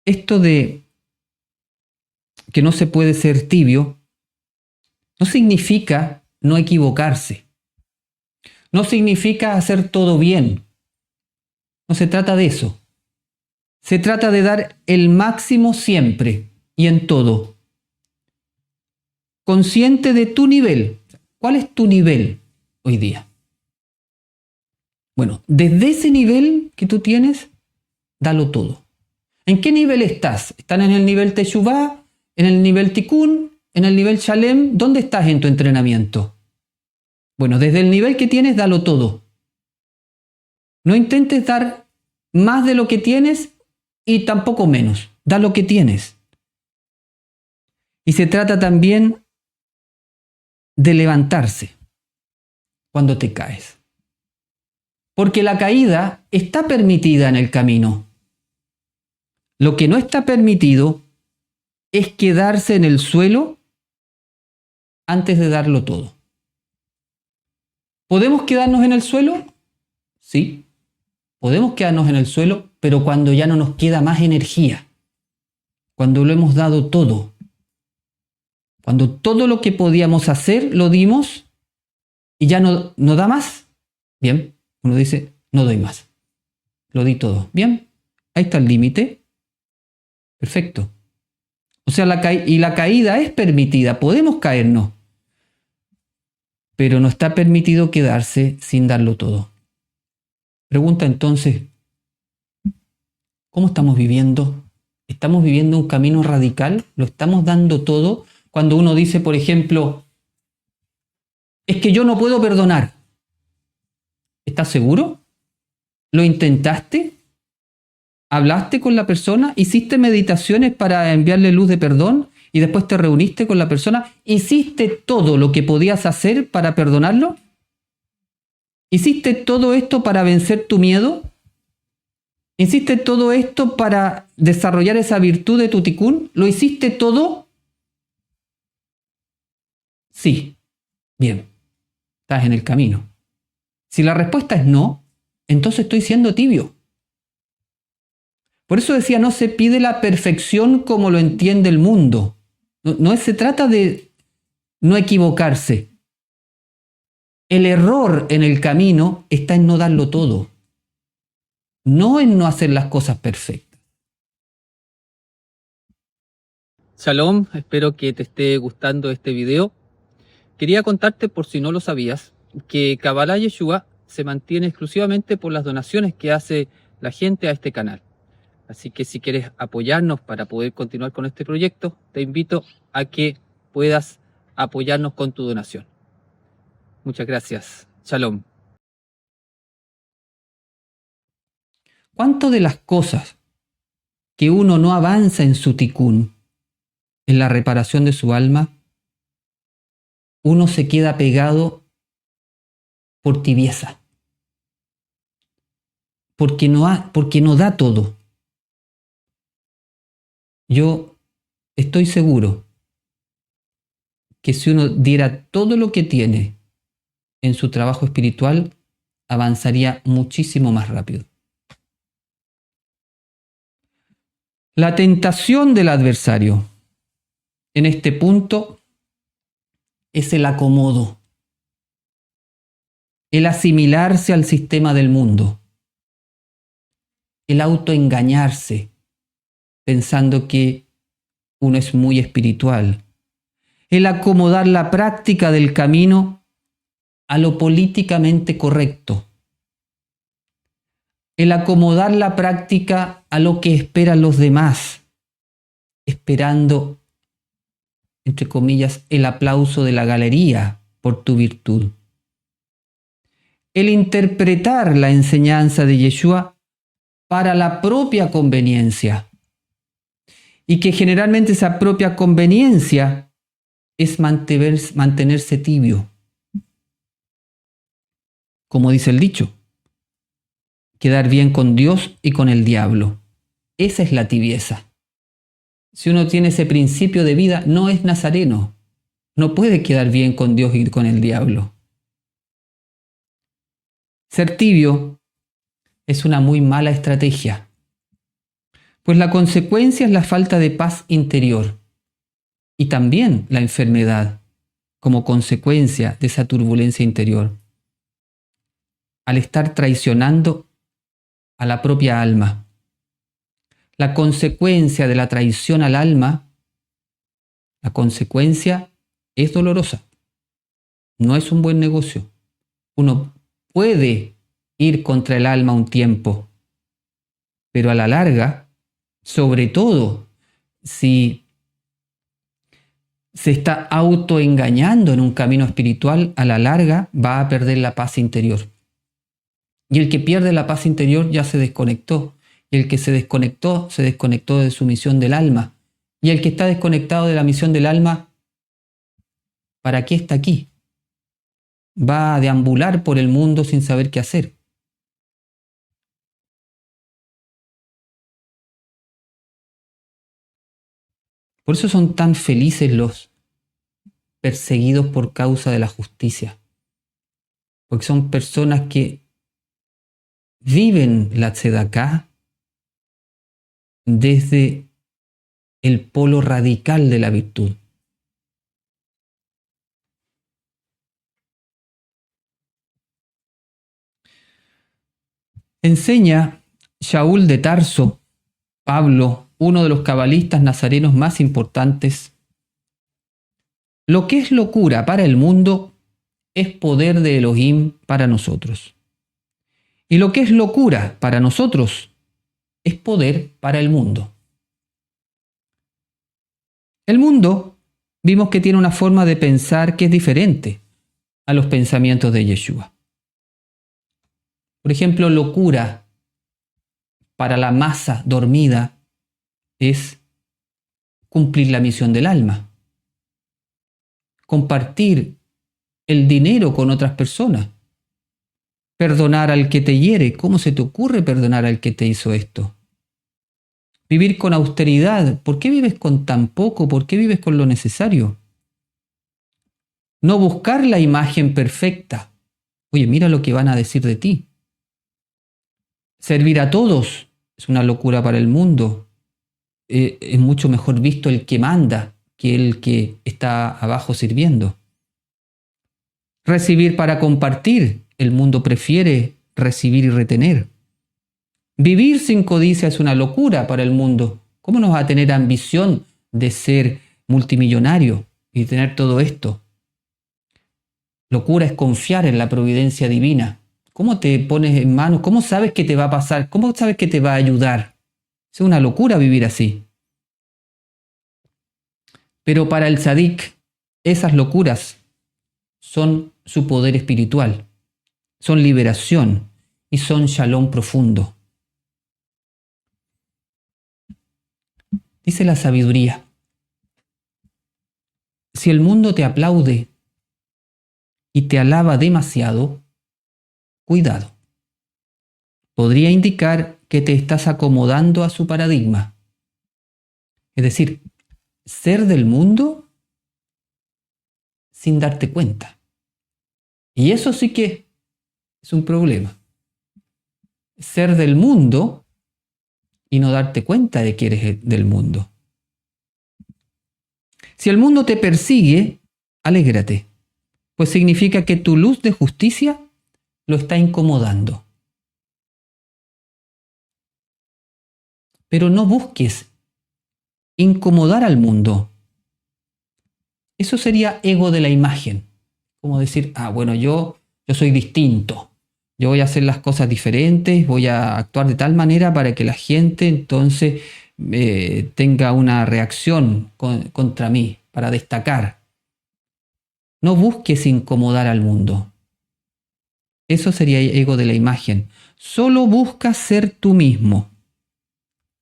esto de que no se puede ser tibio no significa no equivocarse. No significa hacer todo bien. No se trata de eso. Se trata de dar el máximo siempre y en todo. Consciente de tu nivel. ¿Cuál es tu nivel hoy día? Bueno, desde ese nivel que tú tienes, dalo todo. ¿En qué nivel estás? ¿Están en el nivel Teshuvá? ¿En el nivel Tikkun? ¿En el nivel Shalem? ¿Dónde estás en tu entrenamiento? Bueno, desde el nivel que tienes, dalo todo. No intentes dar más de lo que tienes y tampoco menos. Da lo que tienes. Y se trata también de levantarse cuando te caes. Porque la caída está permitida en el camino. Lo que no está permitido es quedarse en el suelo antes de darlo todo. ¿Podemos quedarnos en el suelo? Sí, podemos quedarnos en el suelo pero cuando ya no nos queda más energía, cuando lo hemos dado todo, cuando todo lo que podíamos hacer lo dimos y ya no da más, bien, uno dice, no doy más, lo di todo, bien, ahí está el límite, perfecto. O sea, la caída es permitida, podemos caernos, pero no está permitido quedarse sin darlo todo. Pregunta entonces, ¿cómo estamos viviendo? ¿Estamos viviendo un camino radical? ¿Lo estamos dando todo? Cuando uno dice, por ejemplo, es que yo no puedo perdonar. ¿Estás seguro? ¿Lo intentaste? ¿Hablaste con la persona? ¿Hiciste meditaciones para enviarle luz de perdón? ¿Y después te reuniste con la persona? ¿Hiciste todo lo que podías hacer para perdonarlo? ¿Hiciste todo esto para vencer tu miedo? ¿Hiciste todo esto para desarrollar esa virtud de tu ticún? ¿Lo hiciste todo? Sí. Bien. Estás en el camino. Si la respuesta es no, entonces estoy siendo tibio. Por eso decía, no se pide la perfección como lo entiende el mundo. No se trata de no equivocarse. El error en el camino está en no darlo todo, no en no hacer las cosas perfectas. Shalom, espero que te esté gustando este video. Quería contarte, por si no lo sabías, que Kabbalah Yeshua se mantiene exclusivamente por las donaciones que hace la gente a este canal. Así que si quieres apoyarnos para poder continuar con este proyecto, te invito a que puedas apoyarnos con tu donación. Muchas gracias. Shalom. ¿Cuánto de las cosas que uno no avanza en su ticún, en la reparación de su alma, uno se queda pegado por tibieza? Porque no da todo. Yo estoy seguro que si uno diera todo lo que tiene en su trabajo espiritual, avanzaría muchísimo más rápido. La tentación del adversario en este punto es el acomodo, el asimilarse al sistema del mundo, el autoengañarse pensando que uno es muy espiritual, el acomodar la práctica del camino a lo políticamente correcto, el acomodar la práctica a lo que esperan los demás, esperando, entre comillas, el aplauso de la galería por tu virtud. El interpretar la enseñanza de Yeshua para la propia conveniencia, y que generalmente esa propia conveniencia es mantenerse tibio. Como dice el dicho, quedar bien con Dios y con el diablo. Esa es la tibieza. Si uno tiene ese principio de vida, no es nazareno. No puede quedar bien con Dios y con el diablo. Ser tibio es una muy mala estrategia, pues la consecuencia es la falta de paz interior y también la enfermedad como consecuencia de esa turbulencia interior. Al estar traicionando a la propia alma. La consecuencia de la traición al alma, la consecuencia es dolorosa. No es un buen negocio. Uno puede ir contra el alma un tiempo, pero a la larga, sobre todo si se está autoengañando en un camino espiritual, a la larga va a perder la paz interior. Y el que pierde la paz interior ya se desconectó. Y el que se desconectó de su misión del alma. Y el que está desconectado de la misión del alma, ¿para qué está aquí? Va a deambular por el mundo sin saber qué hacer. Por eso son tan felices los perseguidos por causa de la justicia. Porque son personas que viven la tzedaká, desde el polo radical de la virtud. Enseña Shaul de Tarso, Pablo, uno de los cabalistas nazarenos más importantes: lo que es locura para el mundo es poder de Elohim para nosotros. Y lo que es locura para nosotros es poder para el mundo. El mundo, vimos que tiene una forma de pensar que es diferente a los pensamientos de Yeshua. Por ejemplo, locura para la masa dormida es cumplir la misión del alma, compartir el dinero con otras personas, perdonar al que te hiere. ¿Cómo se te ocurre perdonar al que te hizo esto? Vivir con austeridad. ¿Por qué vives con tan poco? ¿Por qué vives con lo necesario? No buscar la imagen perfecta. Oye, mira lo que van a decir de ti. Servir a todos es una locura para el mundo. Es mucho mejor visto el que manda que el que está abajo sirviendo. Recibir para compartir. El mundo prefiere recibir y retener. Vivir sin codicia es una locura para el mundo. ¿Cómo nos va a tener ambición de ser multimillonario y tener todo esto? Locura es confiar en la providencia divina. ¿Cómo te pones en manos? ¿Cómo sabes qué te va a pasar? ¿Cómo sabes que te va a ayudar? Es una locura vivir así. Pero para el tzadik, esas locuras son su poder espiritual, son liberación y son shalom profundo. Dice la sabiduría: si el mundo te aplaude y te alaba demasiado, cuidado. Podría indicar que te estás acomodando a su paradigma. Es decir, ser del mundo sin darte cuenta. Y eso sí que es un problema. Ser del mundo y no darte cuenta de que eres del mundo. Si el mundo te persigue, alégrate, pues significa que tu luz de justicia lo está incomodando. Pero no busques incomodar al mundo. Eso sería ego de la imagen. Como decir, bueno, yo soy distinto. Yo voy a hacer las cosas diferentes, voy a actuar de tal manera para que la gente entonces tenga una reacción contra mí, para destacar. No busques incomodar al mundo. Eso sería ego de la imagen. Solo busca ser tú mismo.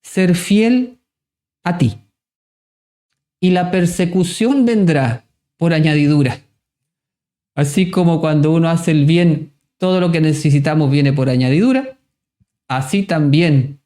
Ser fiel a ti. Y la persecución vendrá por añadidura. Así como cuando uno hace el bien, todo lo que necesitamos viene por añadidura, así también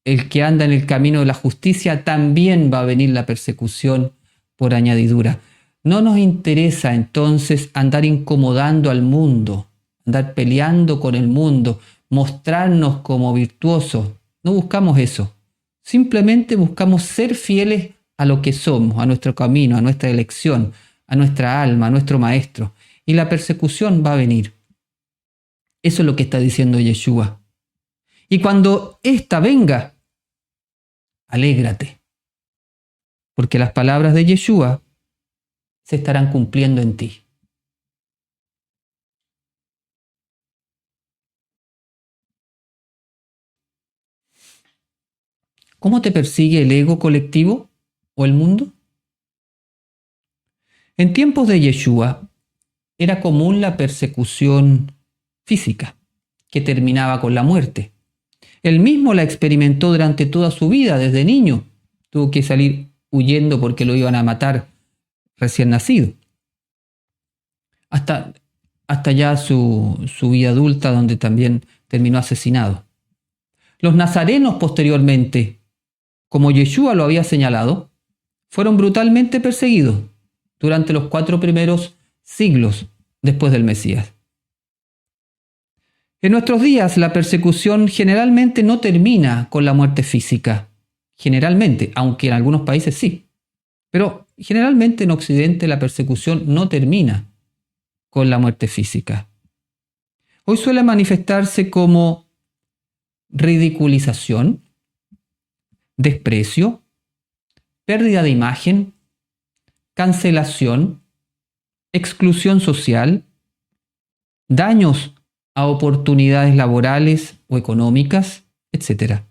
el que anda en el camino de la justicia, también va a venir la persecución por añadidura. No nos interesa entonces andar incomodando al mundo, andar peleando con el mundo, mostrarnos como virtuosos. No buscamos eso. Simplemente buscamos ser fieles a lo que somos, a nuestro camino, a nuestra elección, a nuestra alma, a nuestro maestro. Y la persecución va a venir. Eso es lo que está diciendo Yeshua. Y cuando ésta venga, alégrate, porque las palabras de Yeshua se estarán cumpliendo en ti. ¿Cómo te persigue el ego colectivo o el mundo? En tiempos de Yeshua era común la persecución física, que terminaba con la muerte. Él mismo la experimentó durante toda su vida, desde niño. Tuvo que salir huyendo porque lo iban a matar recién nacido. Hasta ya su vida adulta, donde también terminó asesinado. Los nazarenos posteriormente, como Yeshua lo había señalado, fueron brutalmente perseguidos durante los 4 primeros siglos después del Mesías. En nuestros días la persecución generalmente no termina con la muerte física. Generalmente, aunque en algunos países sí. Pero generalmente en Occidente la persecución no termina con la muerte física. Hoy suele manifestarse como ridiculización, desprecio, pérdida de imagen, cancelación, exclusión social, daños a oportunidades laborales o económicas, etc.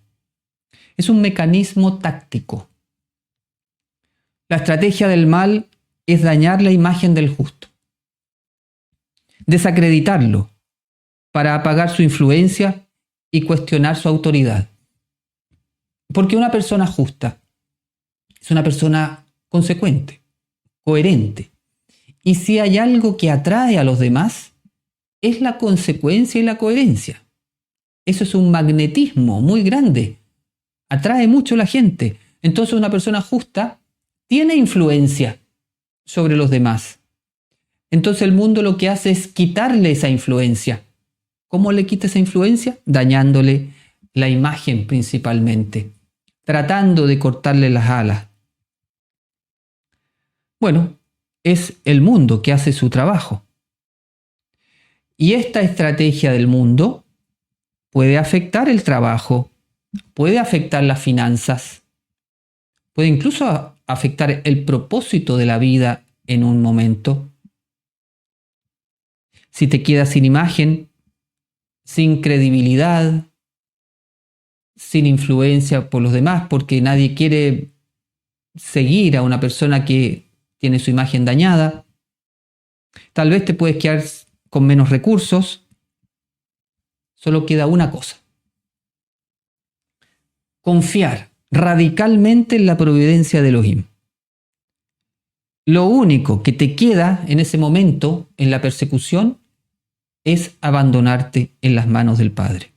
Es un mecanismo táctico. La estrategia del mal es dañar la imagen del justo, desacreditarlo para apagar su influencia y cuestionar su autoridad. Porque una persona justa es una persona consecuente, coherente. Y si hay algo que atrae a los demás, es la consecuencia y la coherencia. Eso es un magnetismo muy grande. Atrae mucho a la gente. Entonces una persona justa tiene influencia sobre los demás. Entonces el mundo lo que hace es quitarle esa influencia. ¿Cómo le quita esa influencia? Dañándole la imagen principalmente, tratando de cortarle las alas. Bueno, es el mundo que hace su trabajo. Y esta estrategia del mundo puede afectar el trabajo, puede afectar las finanzas, puede incluso afectar el propósito de la vida en un momento. Si te quedas sin imagen, sin credibilidad, sin influencia por los demás, porque nadie quiere seguir a una persona que tiene su imagen dañada, tal vez te puedes quedar con menos recursos. Solo queda una cosa: confiar radicalmente en la providencia de Elohim. Lo único que te queda en ese momento, en la persecución, es abandonarte en las manos del Padre,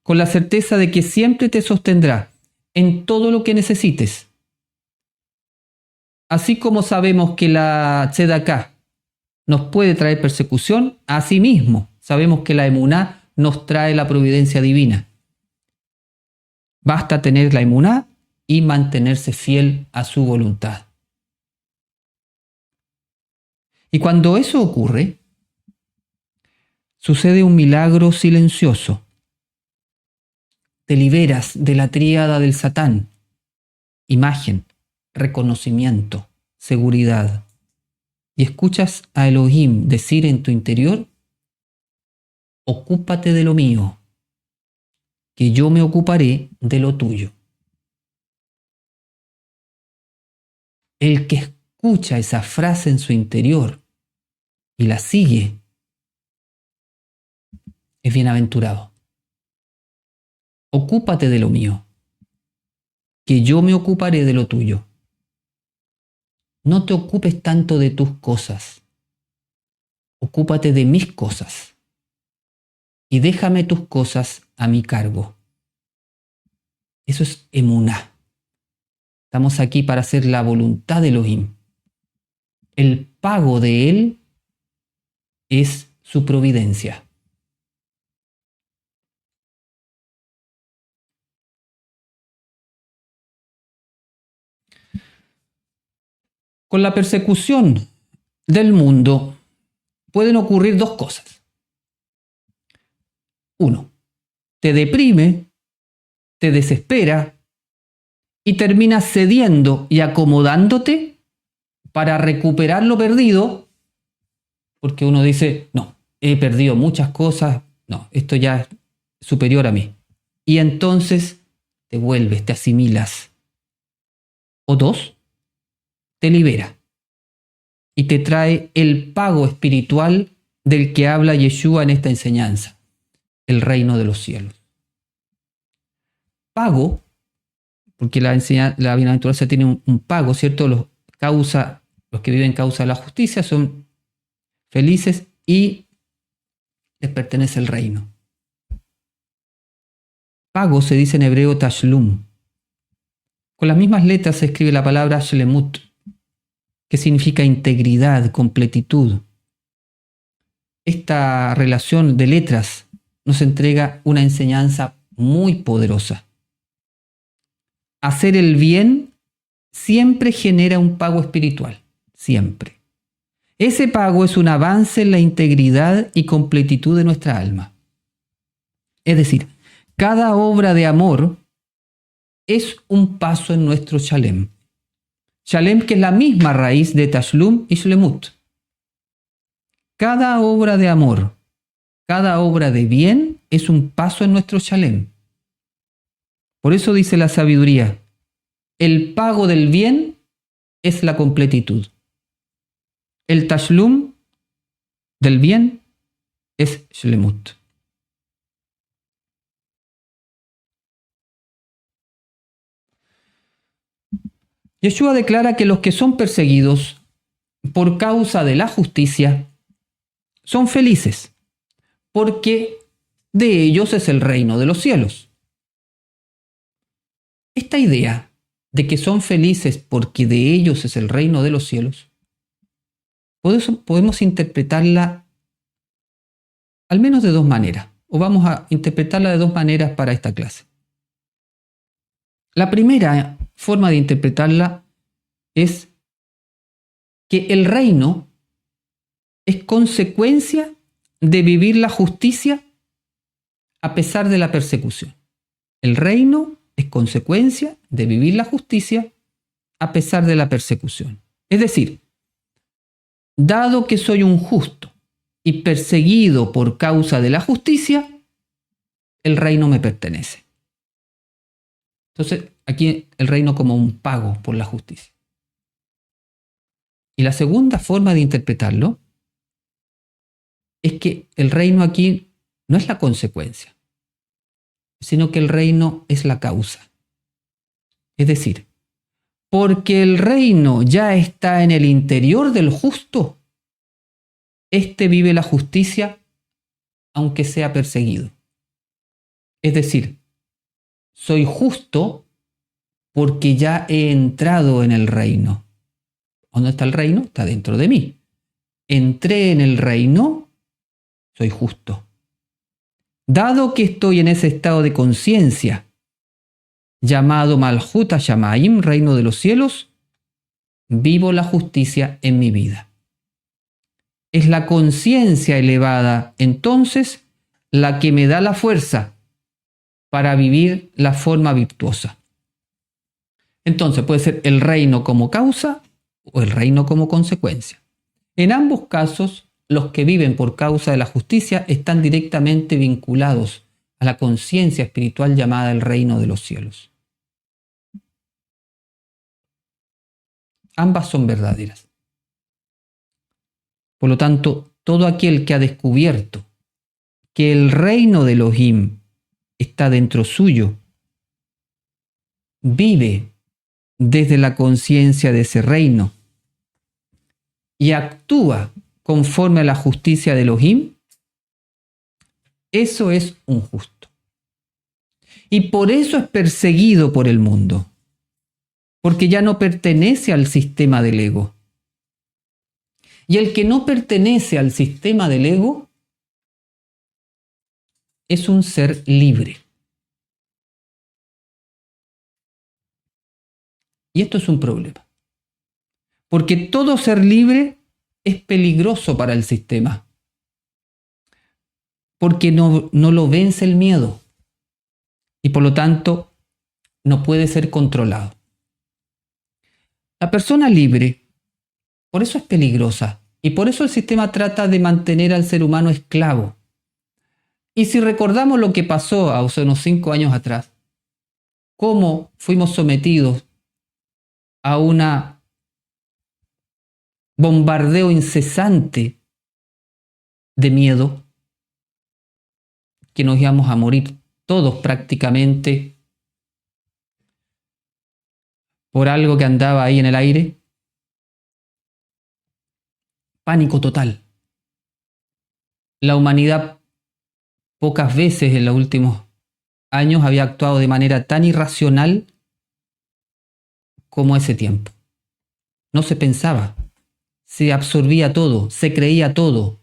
con la certeza de que siempre te sostendrá en todo lo que necesites. Así como sabemos que la tzedaká nos puede traer persecución, asimismo sabemos que la emuná nos trae la providencia divina. Basta tener la emuná y mantenerse fiel a su voluntad. Y cuando eso ocurre, sucede un milagro silencioso. Te liberas de la tríada del Satán: imagen, reconocimiento, seguridad. Y escuchas a Elohim decir en tu interior: ocúpate de lo mío, que yo me ocuparé de lo tuyo. El que escucha esa frase en su interior y la sigue es bienaventurado. Ocúpate de lo mío, que yo me ocuparé de lo tuyo. No te ocupes tanto de tus cosas. Ocúpate de mis cosas. Y déjame tus cosas a mi cargo. Eso es emuná. Estamos aquí para hacer la voluntad de Elohim. El pago de Él es su providencia. Con la persecución del mundo pueden ocurrir dos cosas. Uno, te deprime, te desespera y terminas cediendo y acomodándote para recuperar lo perdido, porque uno dice: no, he perdido muchas cosas, no, esto ya es superior a mí. Y entonces te vuelves, te asimilas. O dos, te libera y te trae el pago espiritual del que habla Yeshua en esta enseñanza: el reino de los cielos. Pago, porque la bienaventuranza tiene un pago, ¿cierto? Los que viven causa de la justicia son felices y les pertenece el reino. Pago se dice en hebreo tashlum. Con las mismas letras se escribe la palabra shlemut, que significa integridad, completitud. esta relación de letras nos entrega una enseñanza muy poderosa. Hacer el bien siempre genera un pago espiritual, siempre. Ese pago es un avance en la integridad y completitud de nuestra alma. Es decir, cada obra de amor es un paso en nuestro shalem. Shalem, que es la misma raíz de tashlum y shlemut. Cada obra de amor, cada obra de bien es un paso en nuestro shalem. Por eso dice la sabiduría, el pago del bien es la completitud. El tashlum del bien es shlemut. Yeshua declara que los que son perseguidos por causa de la justicia son felices, porque de ellos es el reino de los cielos. Esta idea de que son felices porque de ellos es el reino de los cielos, podemos interpretarla al menos de dos maneras, o vamos a interpretarla de dos maneras para esta clase. La primera forma de interpretarla es que el reino es consecuencia de vivir la justicia a pesar de la persecución. El reino es consecuencia de vivir la justicia a pesar de la persecución. Es decir, dado que soy un justo y perseguido por causa de la justicia, el reino me pertenece. Entonces, aquí el reino como un pago por la justicia. Y la segunda forma de interpretarlo es que el reino aquí no es la consecuencia, sino que el reino es la causa. Es decir, porque el reino ya está en el interior del justo, éste vive la justicia aunque sea perseguido. Es decir, soy justo porque ya he entrado en el reino. ¿Dónde está el reino? Está dentro de mí. Entré en el reino, soy justo. Dado que estoy en ese estado de conciencia, llamado Malhut HaShamayim, reino de los cielos, vivo la justicia en mi vida. Es la conciencia elevada, entonces, la que me da la fuerza para vivir la forma virtuosa. Entonces puede ser el reino como causa o el reino como consecuencia. En ambos casos, los que viven por causa de la justicia están directamente vinculados a la conciencia espiritual llamada el reino de los cielos. Ambas son verdaderas. Por lo tanto, todo aquel que ha descubierto que el reino de Elohim está dentro suyo, vive desde la conciencia de ese reino y actúa conforme a la justicia de Elohim, eso es un justo. Y por eso es perseguido por el mundo, porque ya no pertenece al sistema del ego. Y el que no pertenece al sistema del ego es un ser libre. Y esto es un problema, porque todo ser libre es peligroso para el sistema, porque no lo vence el miedo y por lo tanto no puede ser controlado. La persona libre, por eso es peligrosa y por eso el sistema trata de mantener al ser humano esclavo. Y si recordamos lo que pasó hace unos 5 años atrás, cómo fuimos sometidos a un bombardeo incesante de miedo, que nos íbamos a morir todos prácticamente por algo que andaba ahí en el aire. Pánico total. La humanidad pocas veces en los últimos años había actuado de manera tan irracional como ese tiempo. No se pensaba, se absorbía todo, se creía todo.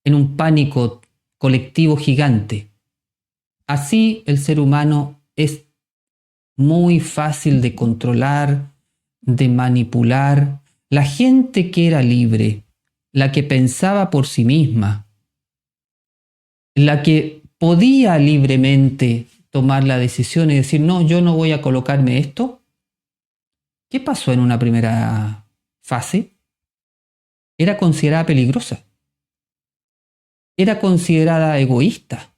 en un pánico colectivo gigante. Así el ser humano es muy fácil de controlar, de manipular. La gente que era libre, la que pensaba por sí misma, la que podía libremente tomar la decisión y decir, no, yo no voy a colocarme esto. ¿Qué pasó en una primera fase? Era considerada peligrosa. Era considerada egoísta.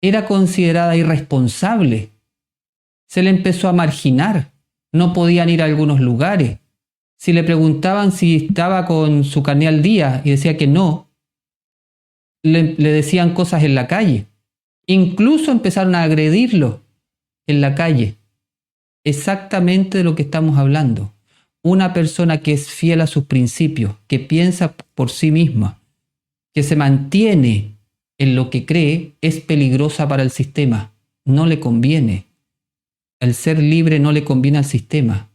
Era considerada irresponsable. Se le empezó a marginar. No podían ir a algunos lugares. Si le preguntaban si estaba con su carné al día y decía que no, le decían cosas en la calle. Incluso empezaron a agredirlo en la calle. Exactamente de lo que estamos hablando. Una persona que es fiel a sus principios, que piensa por sí misma, que se mantiene en lo que cree, es peligrosa para el sistema. No le conviene. El ser libre no le conviene al sistema.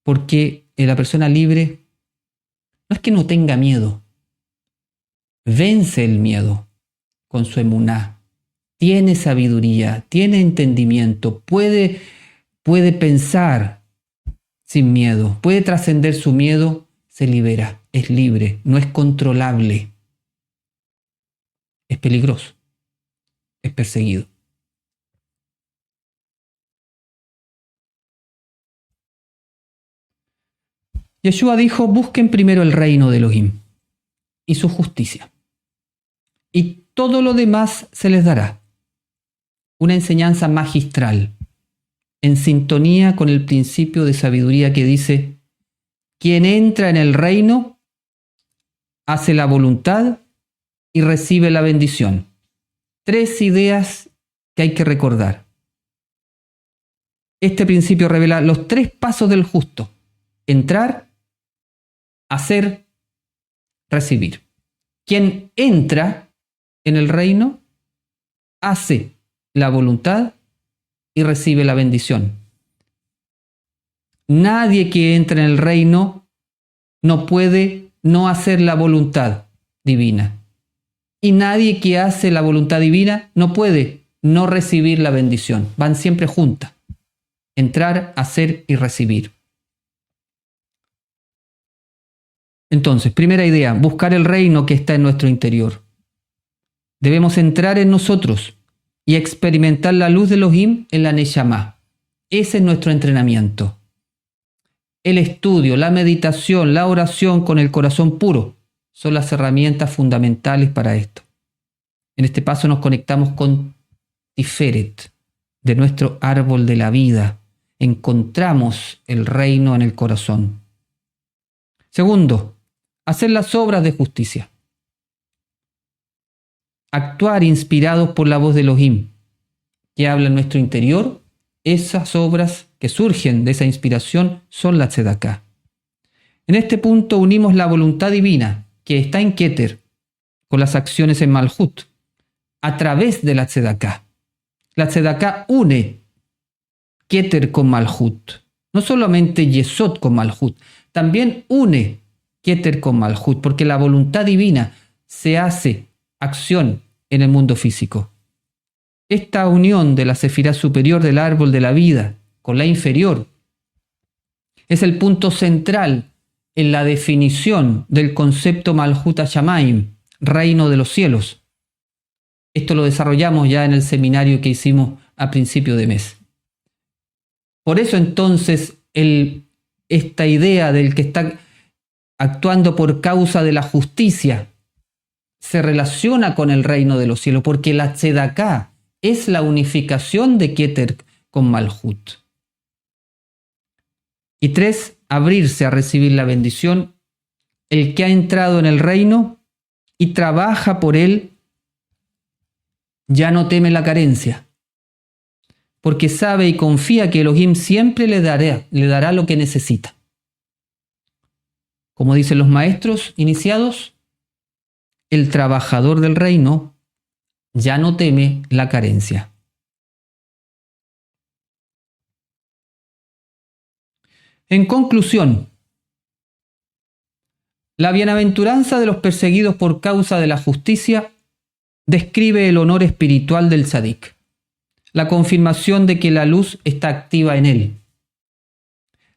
Porque la persona libre no es que no tenga miedo. Vence el miedo con su emuná. Tiene sabiduría, tiene entendimiento, puede pensar sin miedo, puede trascender su miedo, se libera, es libre, no es controlable. Es peligroso, es perseguido. Yeshua dijo, busquen primero el reino de Elohim y su justicia, y todo lo demás se les dará. Una enseñanza magistral, en sintonía con el principio de sabiduría que dice, quien entra en el reino, hace la voluntad y recibe la bendición. 3 ideas que hay que recordar. Este principio revela los 3 pasos del justo: entrar, hacer, recibir. Quien entra en el reino, hace la voluntad y recibe la bendición. Nadie que entra en el reino no puede no hacer la voluntad divina. Y nadie que hace la voluntad divina no puede no recibir la bendición. Van siempre juntas. Entrar, hacer y recibir. Entonces, primera idea, buscar el reino que está en nuestro interior. Debemos entrar en nosotros y experimentar la luz de Elohim en la Neshama. Ese es nuestro entrenamiento. El estudio, la meditación, la oración con el corazón puro son las herramientas fundamentales para esto. En este paso nos conectamos con Tiferet, de nuestro árbol de la vida. Encontramos el reino en el corazón. Segundo, hacer las obras de justicia. Actuar inspirados por la voz de Elohim, que habla en nuestro interior. Esas obras que surgen de esa inspiración son la tzedaká. En este punto unimos la voluntad divina, que está en Keter, con las acciones en Malhut, a través de la tzedaká. La tzedaká une Keter con Malhut. No solamente Yesod con Malhut, también une Keter con Malhut, porque la voluntad divina se hace acción en el mundo físico. Esta unión de la sefirá superior del árbol de la vida con la inferior es el punto central en la definición del concepto Malhut HaShamayim, reino de los cielos. Esto lo desarrollamos ya en el seminario que hicimos a principio de mes. Por eso entonces esta idea del que está actuando por causa de la justicia se relaciona con el reino de los cielos, porque la tzedaká es la unificación de Keter con Malhut. Y 3, abrirse a recibir la bendición. El que ha entrado en el reino y trabaja por él ya no teme la carencia, porque sabe y confía que Elohim siempre le dará lo que necesita. Como dicen los maestros iniciados, el trabajador del reino ya no teme la carencia. En conclusión, La bienaventuranza de los perseguidos por causa de la justicia describe el honor espiritual del tzadik, la confirmación de que la luz está activa en él.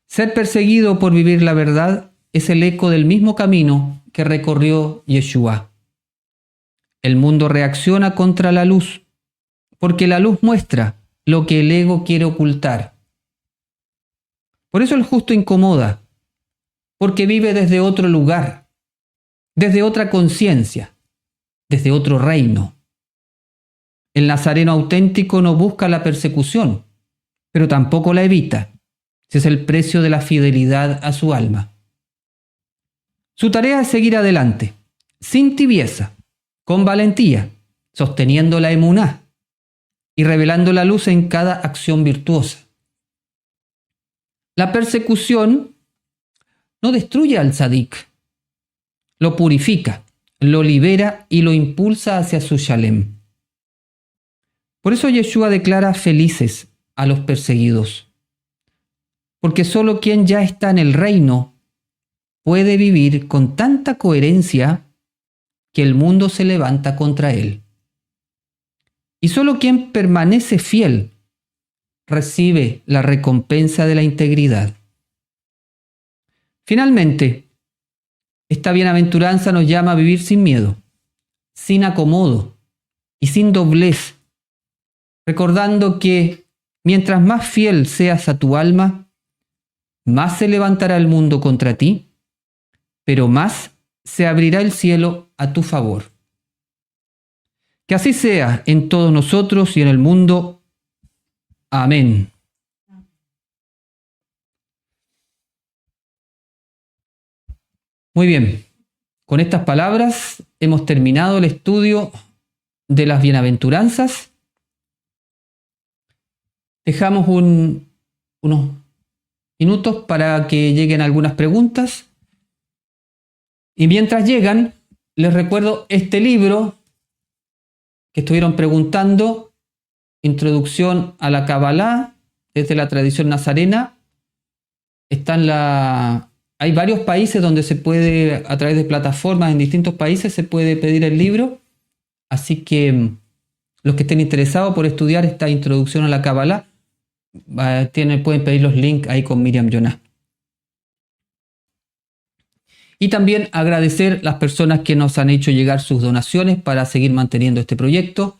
Ser perseguido por vivir la verdad es el eco del mismo camino que recorrió Yeshua. El mundo reacciona contra la luz, porque la luz muestra lo que el ego quiere ocultar. Por eso el justo incomoda, porque vive desde otro lugar, desde otra conciencia, desde otro reino. El nazareno auténtico no busca la persecución, pero tampoco la evita, si es el precio de la fidelidad a su alma. Su tarea es seguir adelante, sin tibieza, con valentía, sosteniendo la emuná y revelando la luz en cada acción virtuosa. La persecución no destruye al tzadik, lo purifica, lo libera y lo impulsa hacia su shalem. Por eso Yeshua declara felices a los perseguidos, porque solo quien ya está en el reino puede vivir con tanta coherencia que el mundo se levanta contra él. Y solo quien permanece fiel recibe la recompensa de la integridad. Finalmente, esta bienaventuranza nos llama a vivir sin miedo, sin acomodo y sin doblez, recordando que mientras más fiel seas a tu alma, más se levantará el mundo contra ti, pero más se abrirá el cielo a tu favor. Que así sea en todos nosotros y en el mundo. Amén. Muy bien, con estas palabras hemos terminado el estudio de las bienaventuranzas. Dejamos unos minutos para que lleguen algunas preguntas. Y mientras llegan, les recuerdo este libro que estuvieron preguntando, Introducción a la Kabbalah, desde la tradición nazarena. Hay varios países donde se puede, a través de plataformas en distintos países, se puede pedir el libro. Así que los que estén interesados por estudiar esta Introducción a la Kabbalah, pueden pedir los links ahí con Miriam Yonah. Y también agradecer las personas que nos han hecho llegar sus donaciones para seguir manteniendo este proyecto.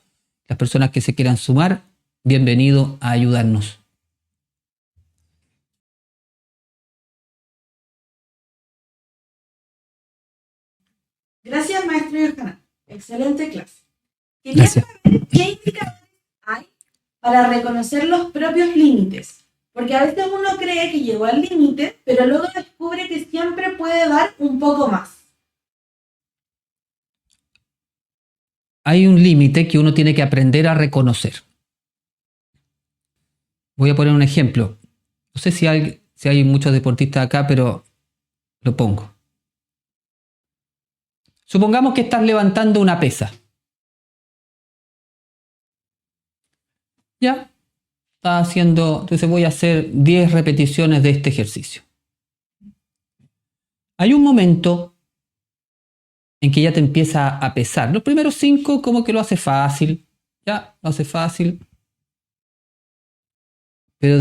Las personas que se quieran sumar, bienvenido a ayudarnos. Gracias, maestro Yohanan. Excelente clase. Quería Gracias. saber qué indicadores hay para reconocer los propios límites. Porque a veces uno cree que llegó al límite, pero luego descubre que siempre puede dar un poco más. Hay un límite que uno tiene que aprender a reconocer. Voy a poner un ejemplo. No sé si hay muchos deportistas acá, pero lo pongo. Supongamos que estás levantando una pesa. Ya. Entonces voy a hacer 10 repeticiones de este ejercicio. Hay un momento en que ya te empieza a pesar. Los primeros 5 como que lo hace fácil. Ya, lo hace fácil. Pero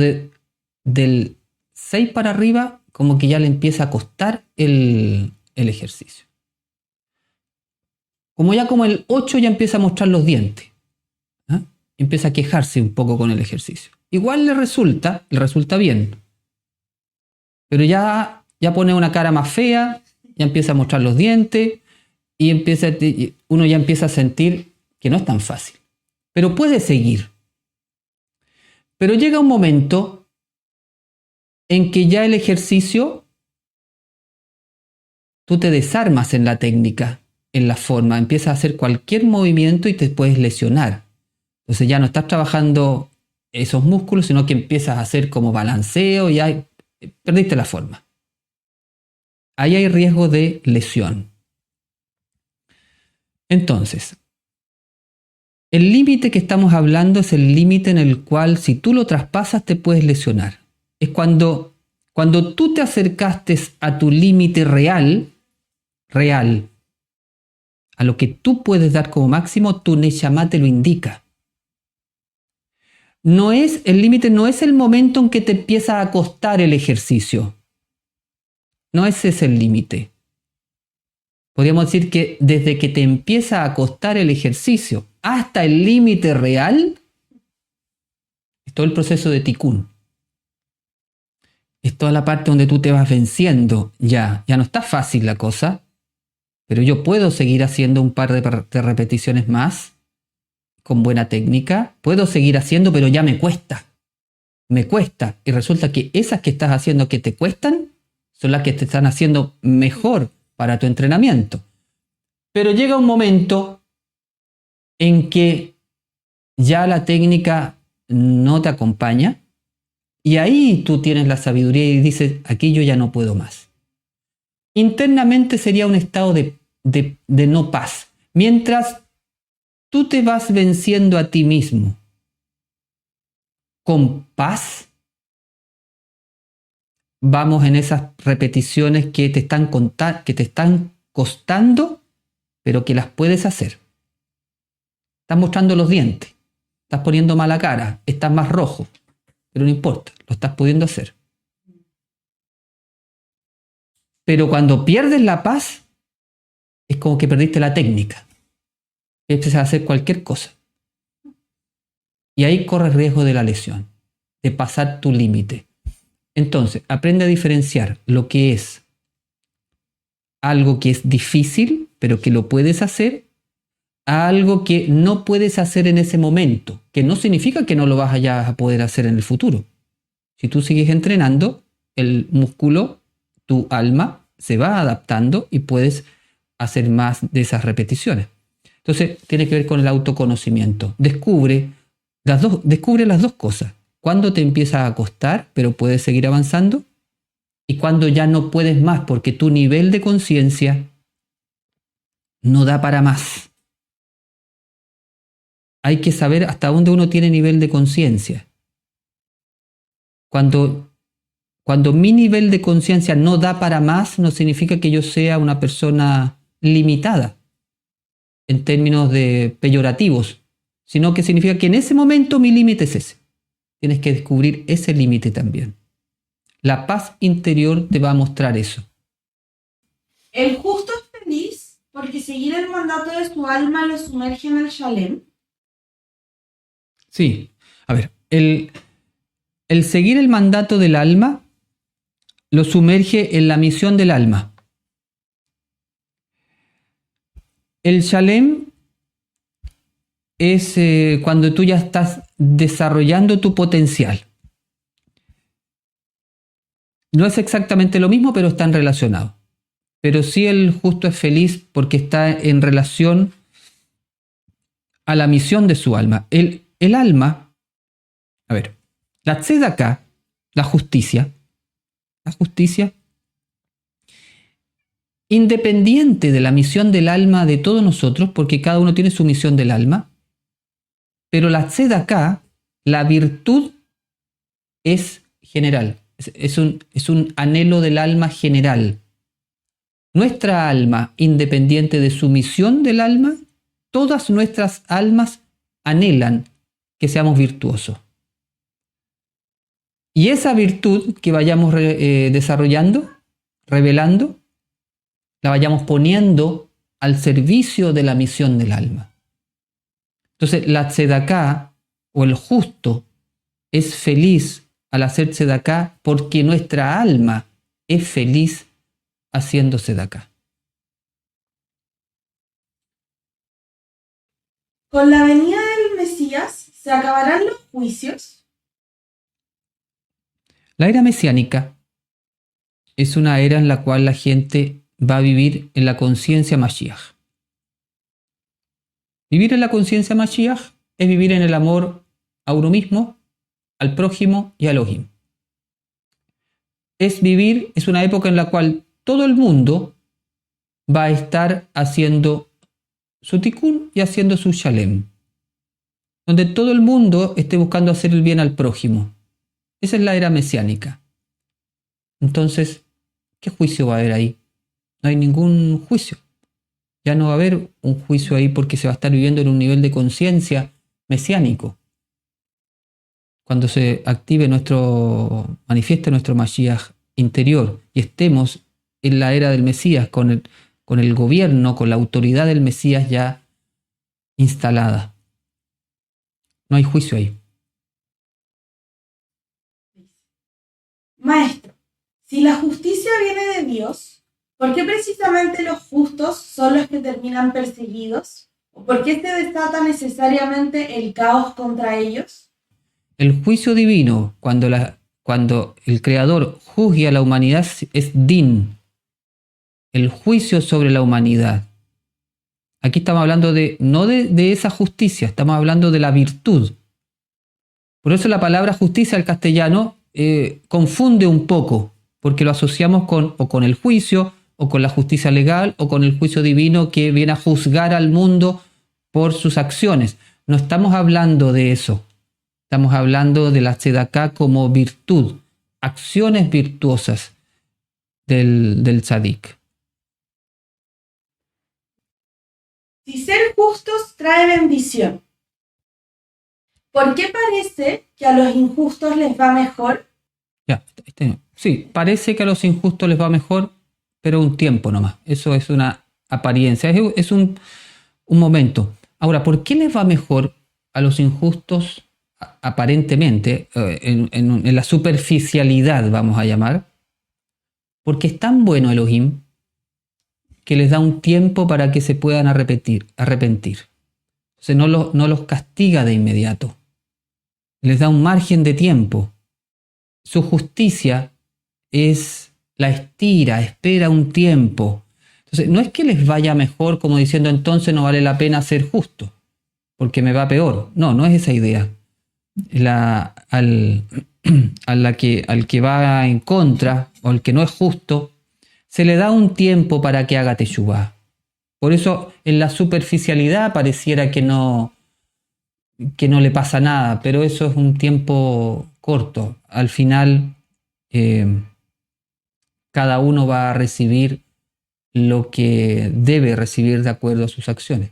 del 6 para arriba como que ya le empieza a costar el ejercicio. Como el 8 ya empieza a mostrar los dientes. Empieza a quejarse un poco con el ejercicio. Igual le resulta bien. Pero ya pone una cara más fea, ya empieza a mostrar los dientes y uno ya empieza a sentir que no es tan fácil. Pero puede seguir. Pero llega un momento en que ya el ejercicio, tú te desarmas en la técnica, en la forma, empiezas a hacer cualquier movimiento y te puedes lesionar. Entonces ya no estás trabajando esos músculos, sino que empiezas a hacer como balanceo y ya perdiste la forma. Ahí hay riesgo de lesión. Entonces, el límite que estamos hablando es el límite en el cual si tú lo traspasas te puedes lesionar. Es cuando tú te acercaste a tu límite real real, a lo que tú puedes dar como máximo, tu Neshama te lo indica. El límite no es el momento en que te empieza a costar el ejercicio. No ese es el límite. Podríamos decir que desde que te empieza a costar el ejercicio hasta el límite real, es todo el proceso de Tikkun. Es toda la parte donde tú te vas venciendo. Ya no está fácil la cosa, pero yo puedo seguir haciendo un par de repeticiones más con buena técnica. Puedo seguir haciendo, pero ya me cuesta. Me cuesta. Y resulta que esas que estás haciendo que te cuestan son las que te están haciendo mejor para tu entrenamiento. Pero llega un momento en que ya la técnica no te acompaña y ahí tú tienes la sabiduría y dices, aquí yo ya no puedo más. Internamente sería un estado de no paz. Mientras tú te vas venciendo a ti mismo con paz, vamos en esas repeticiones que te están costando, pero que las puedes hacer. Estás mostrando los dientes, estás poniendo mala cara, estás más rojo, pero no importa, lo estás pudiendo hacer. Pero cuando pierdes la paz, es como que perdiste la técnica. Empiezas a hacer cualquier cosa. Y ahí corres riesgo de la lesión, de pasar tu límite. Entonces, aprende a diferenciar lo que es algo que es difícil, pero que lo puedes hacer, a algo que no puedes hacer en ese momento, que no significa que no lo vas a poder hacer en el futuro. Si tú sigues entrenando, el músculo, tu alma, se va adaptando y puedes hacer más de esas repeticiones. Entonces, tiene que ver con el autoconocimiento. Descubre las dos cosas. Cuando te empieza a costar, pero puedes seguir avanzando, y cuando ya no puedes más porque tu nivel de conciencia no da para más. Hay que saber hasta dónde uno tiene nivel de conciencia. Cuando mi nivel de conciencia no da para más, no significa que yo sea una persona limitada en términos de peyorativos, sino que significa que en ese momento mi límite es ese. Tienes que descubrir ese límite también. La paz interior te va a mostrar eso. El justo es feliz porque seguir el mandato de su alma lo sumerge en el Shalem. Sí, a ver, el seguir el mandato del alma lo sumerge en la misión del alma. El Shalem es cuando tú ya estás desarrollando tu potencial. No es exactamente lo mismo, pero están relacionados. Pero sí el justo es feliz porque está en relación a la misión de su alma. El alma, a ver, la tzedaká, la justicia, independiente de la misión del alma de todos nosotros, porque cada uno tiene su misión del alma, pero la tzedaká, la virtud, es general. Es un anhelo del alma general. Nuestra alma, independiente de su misión del alma, todas nuestras almas anhelan que seamos virtuosos. Y esa virtud que vayamos desarrollando, revelando, la vayamos poniendo al servicio de la misión del alma. Entonces, la tzedaká, o el justo, es feliz al hacer tzedaká porque nuestra alma es feliz haciendo tzedaká. Con la venida del Mesías, ¿se acabarán los juicios? La era mesiánica es una era en la cual la gente va a vivir en la conciencia Mashiach. Vivir en la conciencia Mashiach es vivir en el amor a uno mismo, al prójimo y a Elohim. Es una época en la cual todo el mundo va a estar haciendo su tikkun y haciendo su shalem, donde todo el mundo esté buscando hacer el bien al prójimo. Esa es la era mesiánica. Entonces, ¿qué juicio va a haber ahí? No hay ningún juicio. Ya no va a haber un juicio ahí porque se va a estar viviendo en un nivel de conciencia mesiánico. Cuando se manifieste nuestro Mashiach interior y estemos en la era del Mesías con el gobierno, con la autoridad del Mesías ya instalada. No hay juicio ahí. Maestro, si la justicia viene de Dios, ¿por qué precisamente los justos son los que terminan perseguidos? ¿O por qué se desata necesariamente el caos contra ellos? El juicio divino, cuando el Creador juzgue a la humanidad, es din, el juicio sobre la humanidad. Aquí estamos hablando no de esa justicia, estamos hablando de la virtud. Por eso la palabra justicia al castellano confunde un poco, porque lo asociamos con el juicio, o con la justicia legal, o con el juicio divino que viene a juzgar al mundo por sus acciones. No estamos hablando de eso. Estamos hablando de la tzedaká como virtud, acciones virtuosas del tzadik. Si ser justos trae bendición, ¿por qué parece que a los injustos les va mejor? Sí, parece que a los injustos les va mejor, pero un tiempo nomás. Eso es una apariencia, es un momento. Ahora, ¿por qué les va mejor a los injustos aparentemente, en la superficialidad, vamos a llamar? Porque es tan bueno Elohim que les da un tiempo para que se puedan arrepentir. Entonces no los castiga de inmediato. Les da un margen de tiempo. Su justicia la estira, espera un tiempo. Entonces no es que les vaya mejor como diciendo entonces no vale la pena ser justo, porque me va peor. No es esa idea. Al que va en contra o al que no es justo, se le da un tiempo para que haga teshuvá. Por eso en la superficialidad pareciera que no le pasa nada, pero eso es un tiempo corto. Al final cada uno va a recibir lo que debe recibir de acuerdo a sus acciones.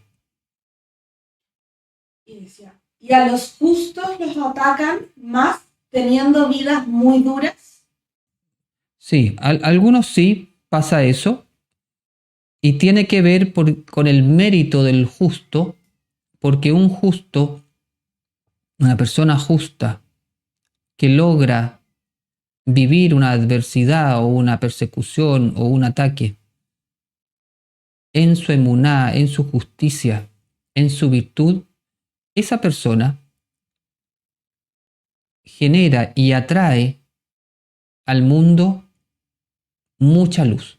¿Y a los justos los atacan más teniendo vidas muy duras? Sí, algunos sí pasa eso, y tiene que ver con el mérito del justo, porque un justo, una persona justa que logra vivir una adversidad o una persecución o un ataque en su emuná, en su justicia, en su virtud, esa persona genera y atrae al mundo mucha luz.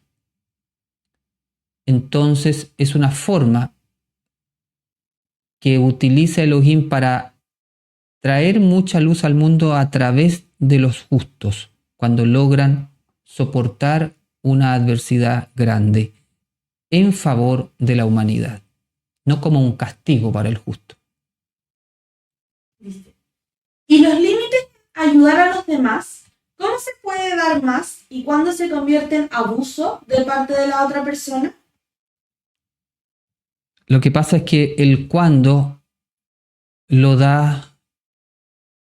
Entonces es una forma que utiliza Elohim para traer mucha luz al mundo a través de los justos, cuando logran soportar una adversidad grande en favor de la humanidad, no como un castigo para el justo. ¿Y los límites ayudar a los demás? ¿Cómo se puede dar más y cuándo se convierte en abuso de parte de la otra persona? Lo que pasa es que el cuándo lo da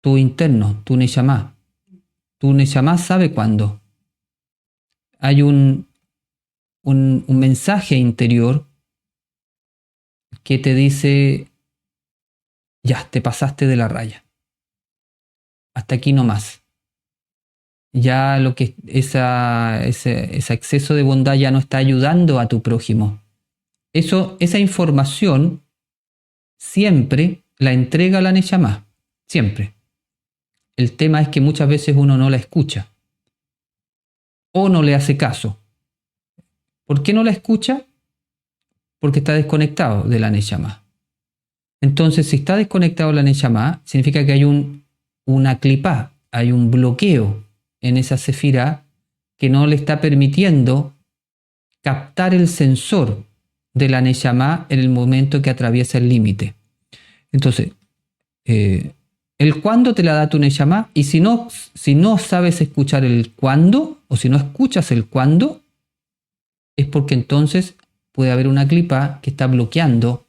tu interno, tu neshama. Tu neshama sabe cuándo. Hay un mensaje interior que te dice, ya, te pasaste de la raya. Hasta aquí no más. Ya ese exceso de bondad ya no está ayudando a tu prójimo. Esa información siempre la entrega la neshama. Siempre. El tema es que muchas veces uno no la escucha. O no le hace caso. ¿Por qué no la escucha? Porque está desconectado de la neshama. Entonces, si está desconectado de la neshama, significa que hay una clipá, hay un bloqueo en esa sefirá que no le está permitiendo captar el sensor de la neshama en el momento que atraviesa el límite. Entonces, el cuándo te la da tu neshama, y si no sabes escuchar el cuándo, o si no escuchas el cuándo, es porque entonces puede haber una clipa que está bloqueando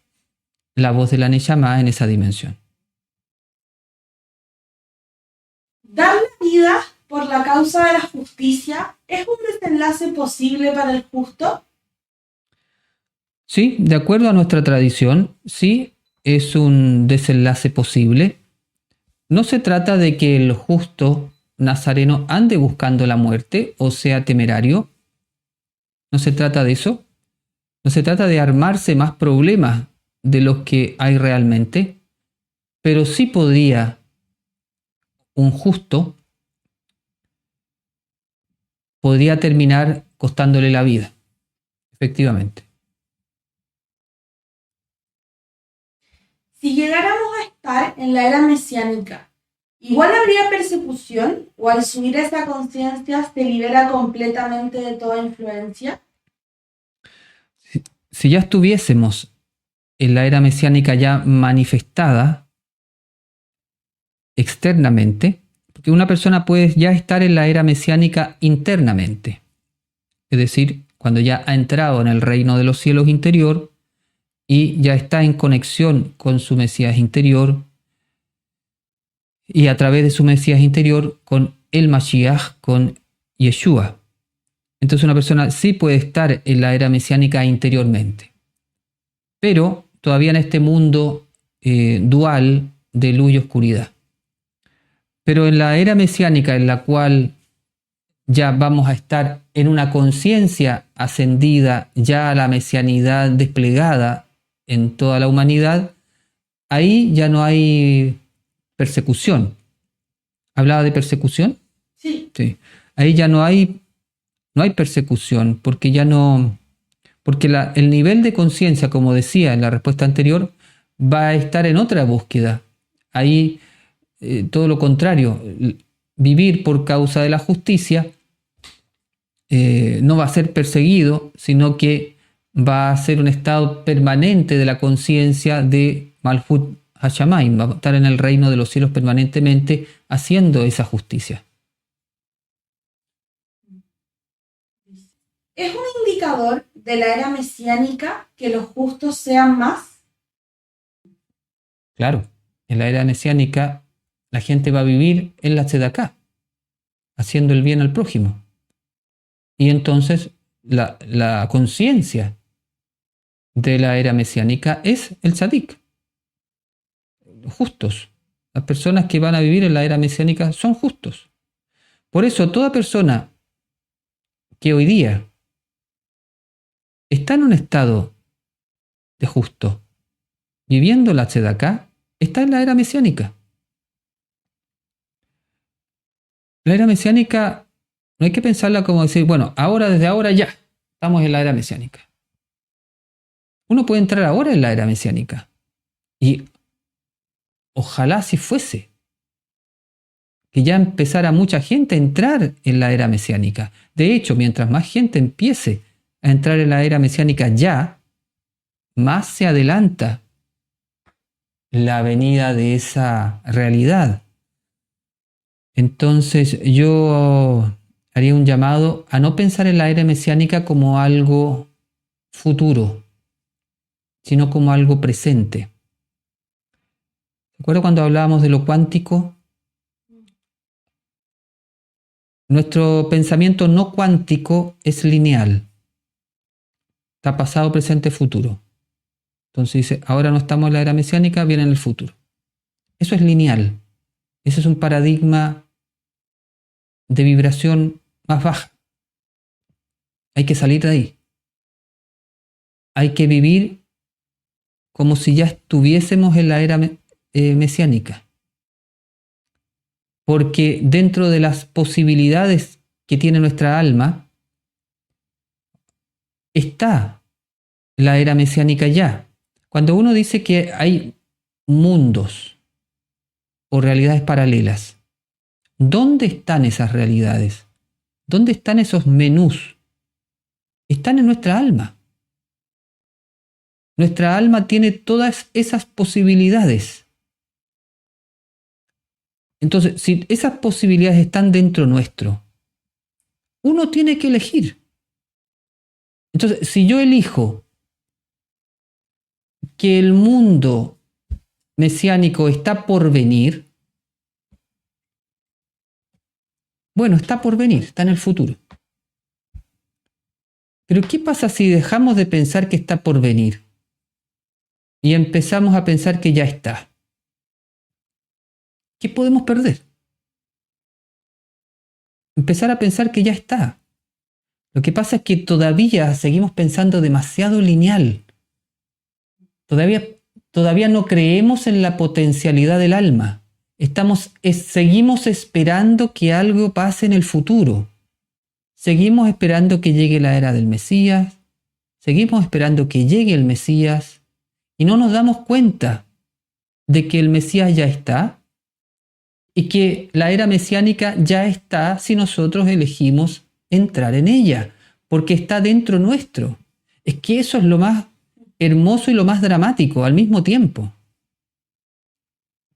la voz de la Neyamá en esa dimensión. Dar la vida por la causa de la justicia es un desenlace posible para el justo. Sí, de acuerdo a nuestra tradición, sí, es un desenlace posible. No se trata de que el justo nazareno ande buscando la muerte o sea temerario. No se trata de eso. No se trata de armarse más problemas de los que hay realmente. Pero sí podría un justo podría terminar costándole la vida, efectivamente. Si llegáramos a estar en la era mesiánica, ¿igual habría persecución o al subir esa conciencia se libera completamente de toda influencia? Si ya estuviésemos en la era mesiánica ya manifestada externamente, porque una persona puede ya estar en la era mesiánica internamente, es decir, cuando ya ha entrado en el reino de los cielos interior y ya está en conexión con su Mesías interior y a través de su Mesías interior con el Mashiach, con Yeshua. Entonces una persona sí puede estar en la era mesiánica interiormente, pero todavía en este mundo dual de luz y oscuridad. Pero en la era mesiánica en la cual ya vamos a estar en una conciencia ascendida, ya a la mesianidad desplegada en toda la humanidad, ahí ya no hay persecución. ¿Hablaba de persecución? Sí. Sí. Ahí ya no hay persecución, porque ya no, porque el nivel de conciencia, como decía en la respuesta anterior, va a estar en otra búsqueda. Ahí todo lo contrario, vivir por causa de la justicia no va a ser perseguido, sino que va a ser un estado permanente de la conciencia de Malhut Hashamayim, va a estar en el reino de los cielos permanentemente haciendo esa justicia. ¿Es un indicador de la era mesiánica que los justos sean más? Claro, en la era mesiánica la gente va a vivir en la tzedaká, haciendo el bien al prójimo. Y entonces la conciencia de la era mesiánica es el tzadik. Justos. Las personas que van a vivir en la era mesiánica son justos. Por eso toda persona que hoy día está en un estado de justo, viviendo la tzedaká, está en la era mesiánica. La era mesiánica no hay que pensarla como decir, bueno, ahora, desde ahora ya, estamos en la era mesiánica. Uno puede entrar ahora en la era mesiánica. Y ojalá si fuese que ya empezara mucha gente a entrar en la era mesiánica. De hecho, mientras más gente empiece a entrar en la era mesiánica ya, más se adelanta la venida de esa realidad. Entonces yo haría un llamado a no pensar en la era mesiánica como algo futuro, sino como algo presente. ¿Recuerdo cuando hablábamos de lo cuántico? Nuestro pensamiento no cuántico es lineal. Está pasado, presente, futuro. Entonces dice, ahora no estamos en la era mesiánica, viene en el futuro. Eso es lineal. Ese es un paradigma de vibración más baja. Hay que salir de ahí. Hay que vivir como si ya estuviésemos en la era mesiánica. Porque dentro de las posibilidades que tiene nuestra alma, está la era mesiánica ya. Cuando uno dice que hay mundos o realidades paralelas, ¿dónde están esas realidades? ¿Dónde están esos menús? Están en nuestra alma. Nuestra alma tiene todas esas posibilidades. Entonces, si esas posibilidades están dentro nuestro, uno tiene que elegir. Entonces, si yo elijo que el mundo mesiánico está por venir, bueno, está por venir, está en el futuro. Pero ¿qué pasa si dejamos de pensar que está por venir y empezamos a pensar que ya está? ¿Qué podemos perder? Empezar a pensar que ya está. Lo que pasa es que todavía seguimos pensando demasiado lineal. Todavía no creemos en la potencialidad del alma. Seguimos esperando que algo pase en el futuro. Seguimos esperando que llegue la era del Mesías. Seguimos esperando que llegue el Mesías. Y no nos damos cuenta de que el Mesías ya está y que la era mesiánica ya está si nosotros elegimos entrar en ella, porque está dentro nuestro. Es que eso es lo más hermoso y lo más dramático al mismo tiempo,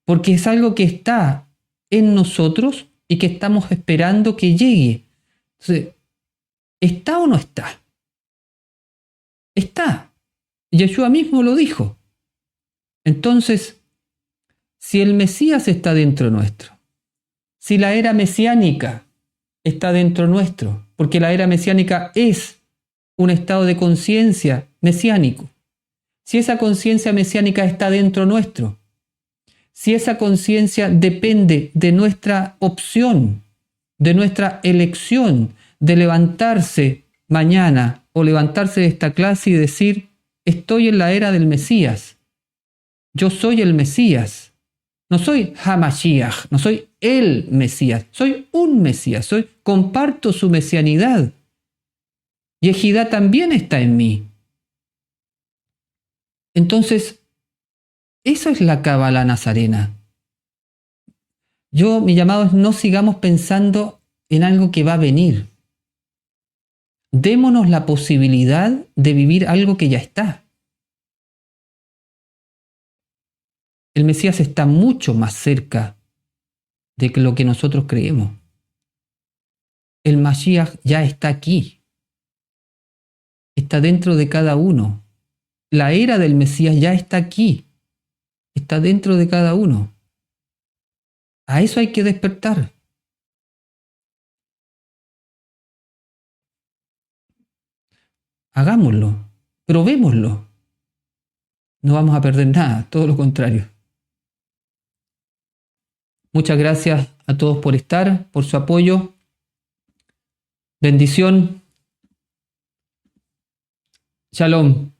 porque es algo que está en nosotros y que estamos esperando que llegue. Entonces, ¿está o no está? Está. Yeshua mismo lo dijo. Entonces, si el Mesías está dentro nuestro, si la era mesiánica está dentro nuestro, porque la era mesiánica es un estado de conciencia mesiánico, si esa conciencia mesiánica está dentro nuestro, si esa conciencia depende de nuestra opción, de nuestra elección de levantarse mañana o levantarse de esta clase y decir, estoy en la era del Mesías, yo soy el Mesías, no soy Hamashiach, no soy el Mesías, soy un Mesías, comparto su mesianidad. Y Ejidá también está en mí. Entonces, eso es la Cábala nazarena. Mi llamado es no sigamos pensando en algo que va a venir. Démonos la posibilidad de vivir algo que ya está. El Mesías está mucho más cerca de lo que nosotros creemos. El Mashiach ya está aquí. Está dentro de cada uno. La era del Mesías ya está aquí. Está dentro de cada uno. A eso hay que despertar. Hagámoslo. Probémoslo. No vamos a perder nada, todo lo contrario. Muchas gracias a todos por estar, por su apoyo. Bendición. Shalom.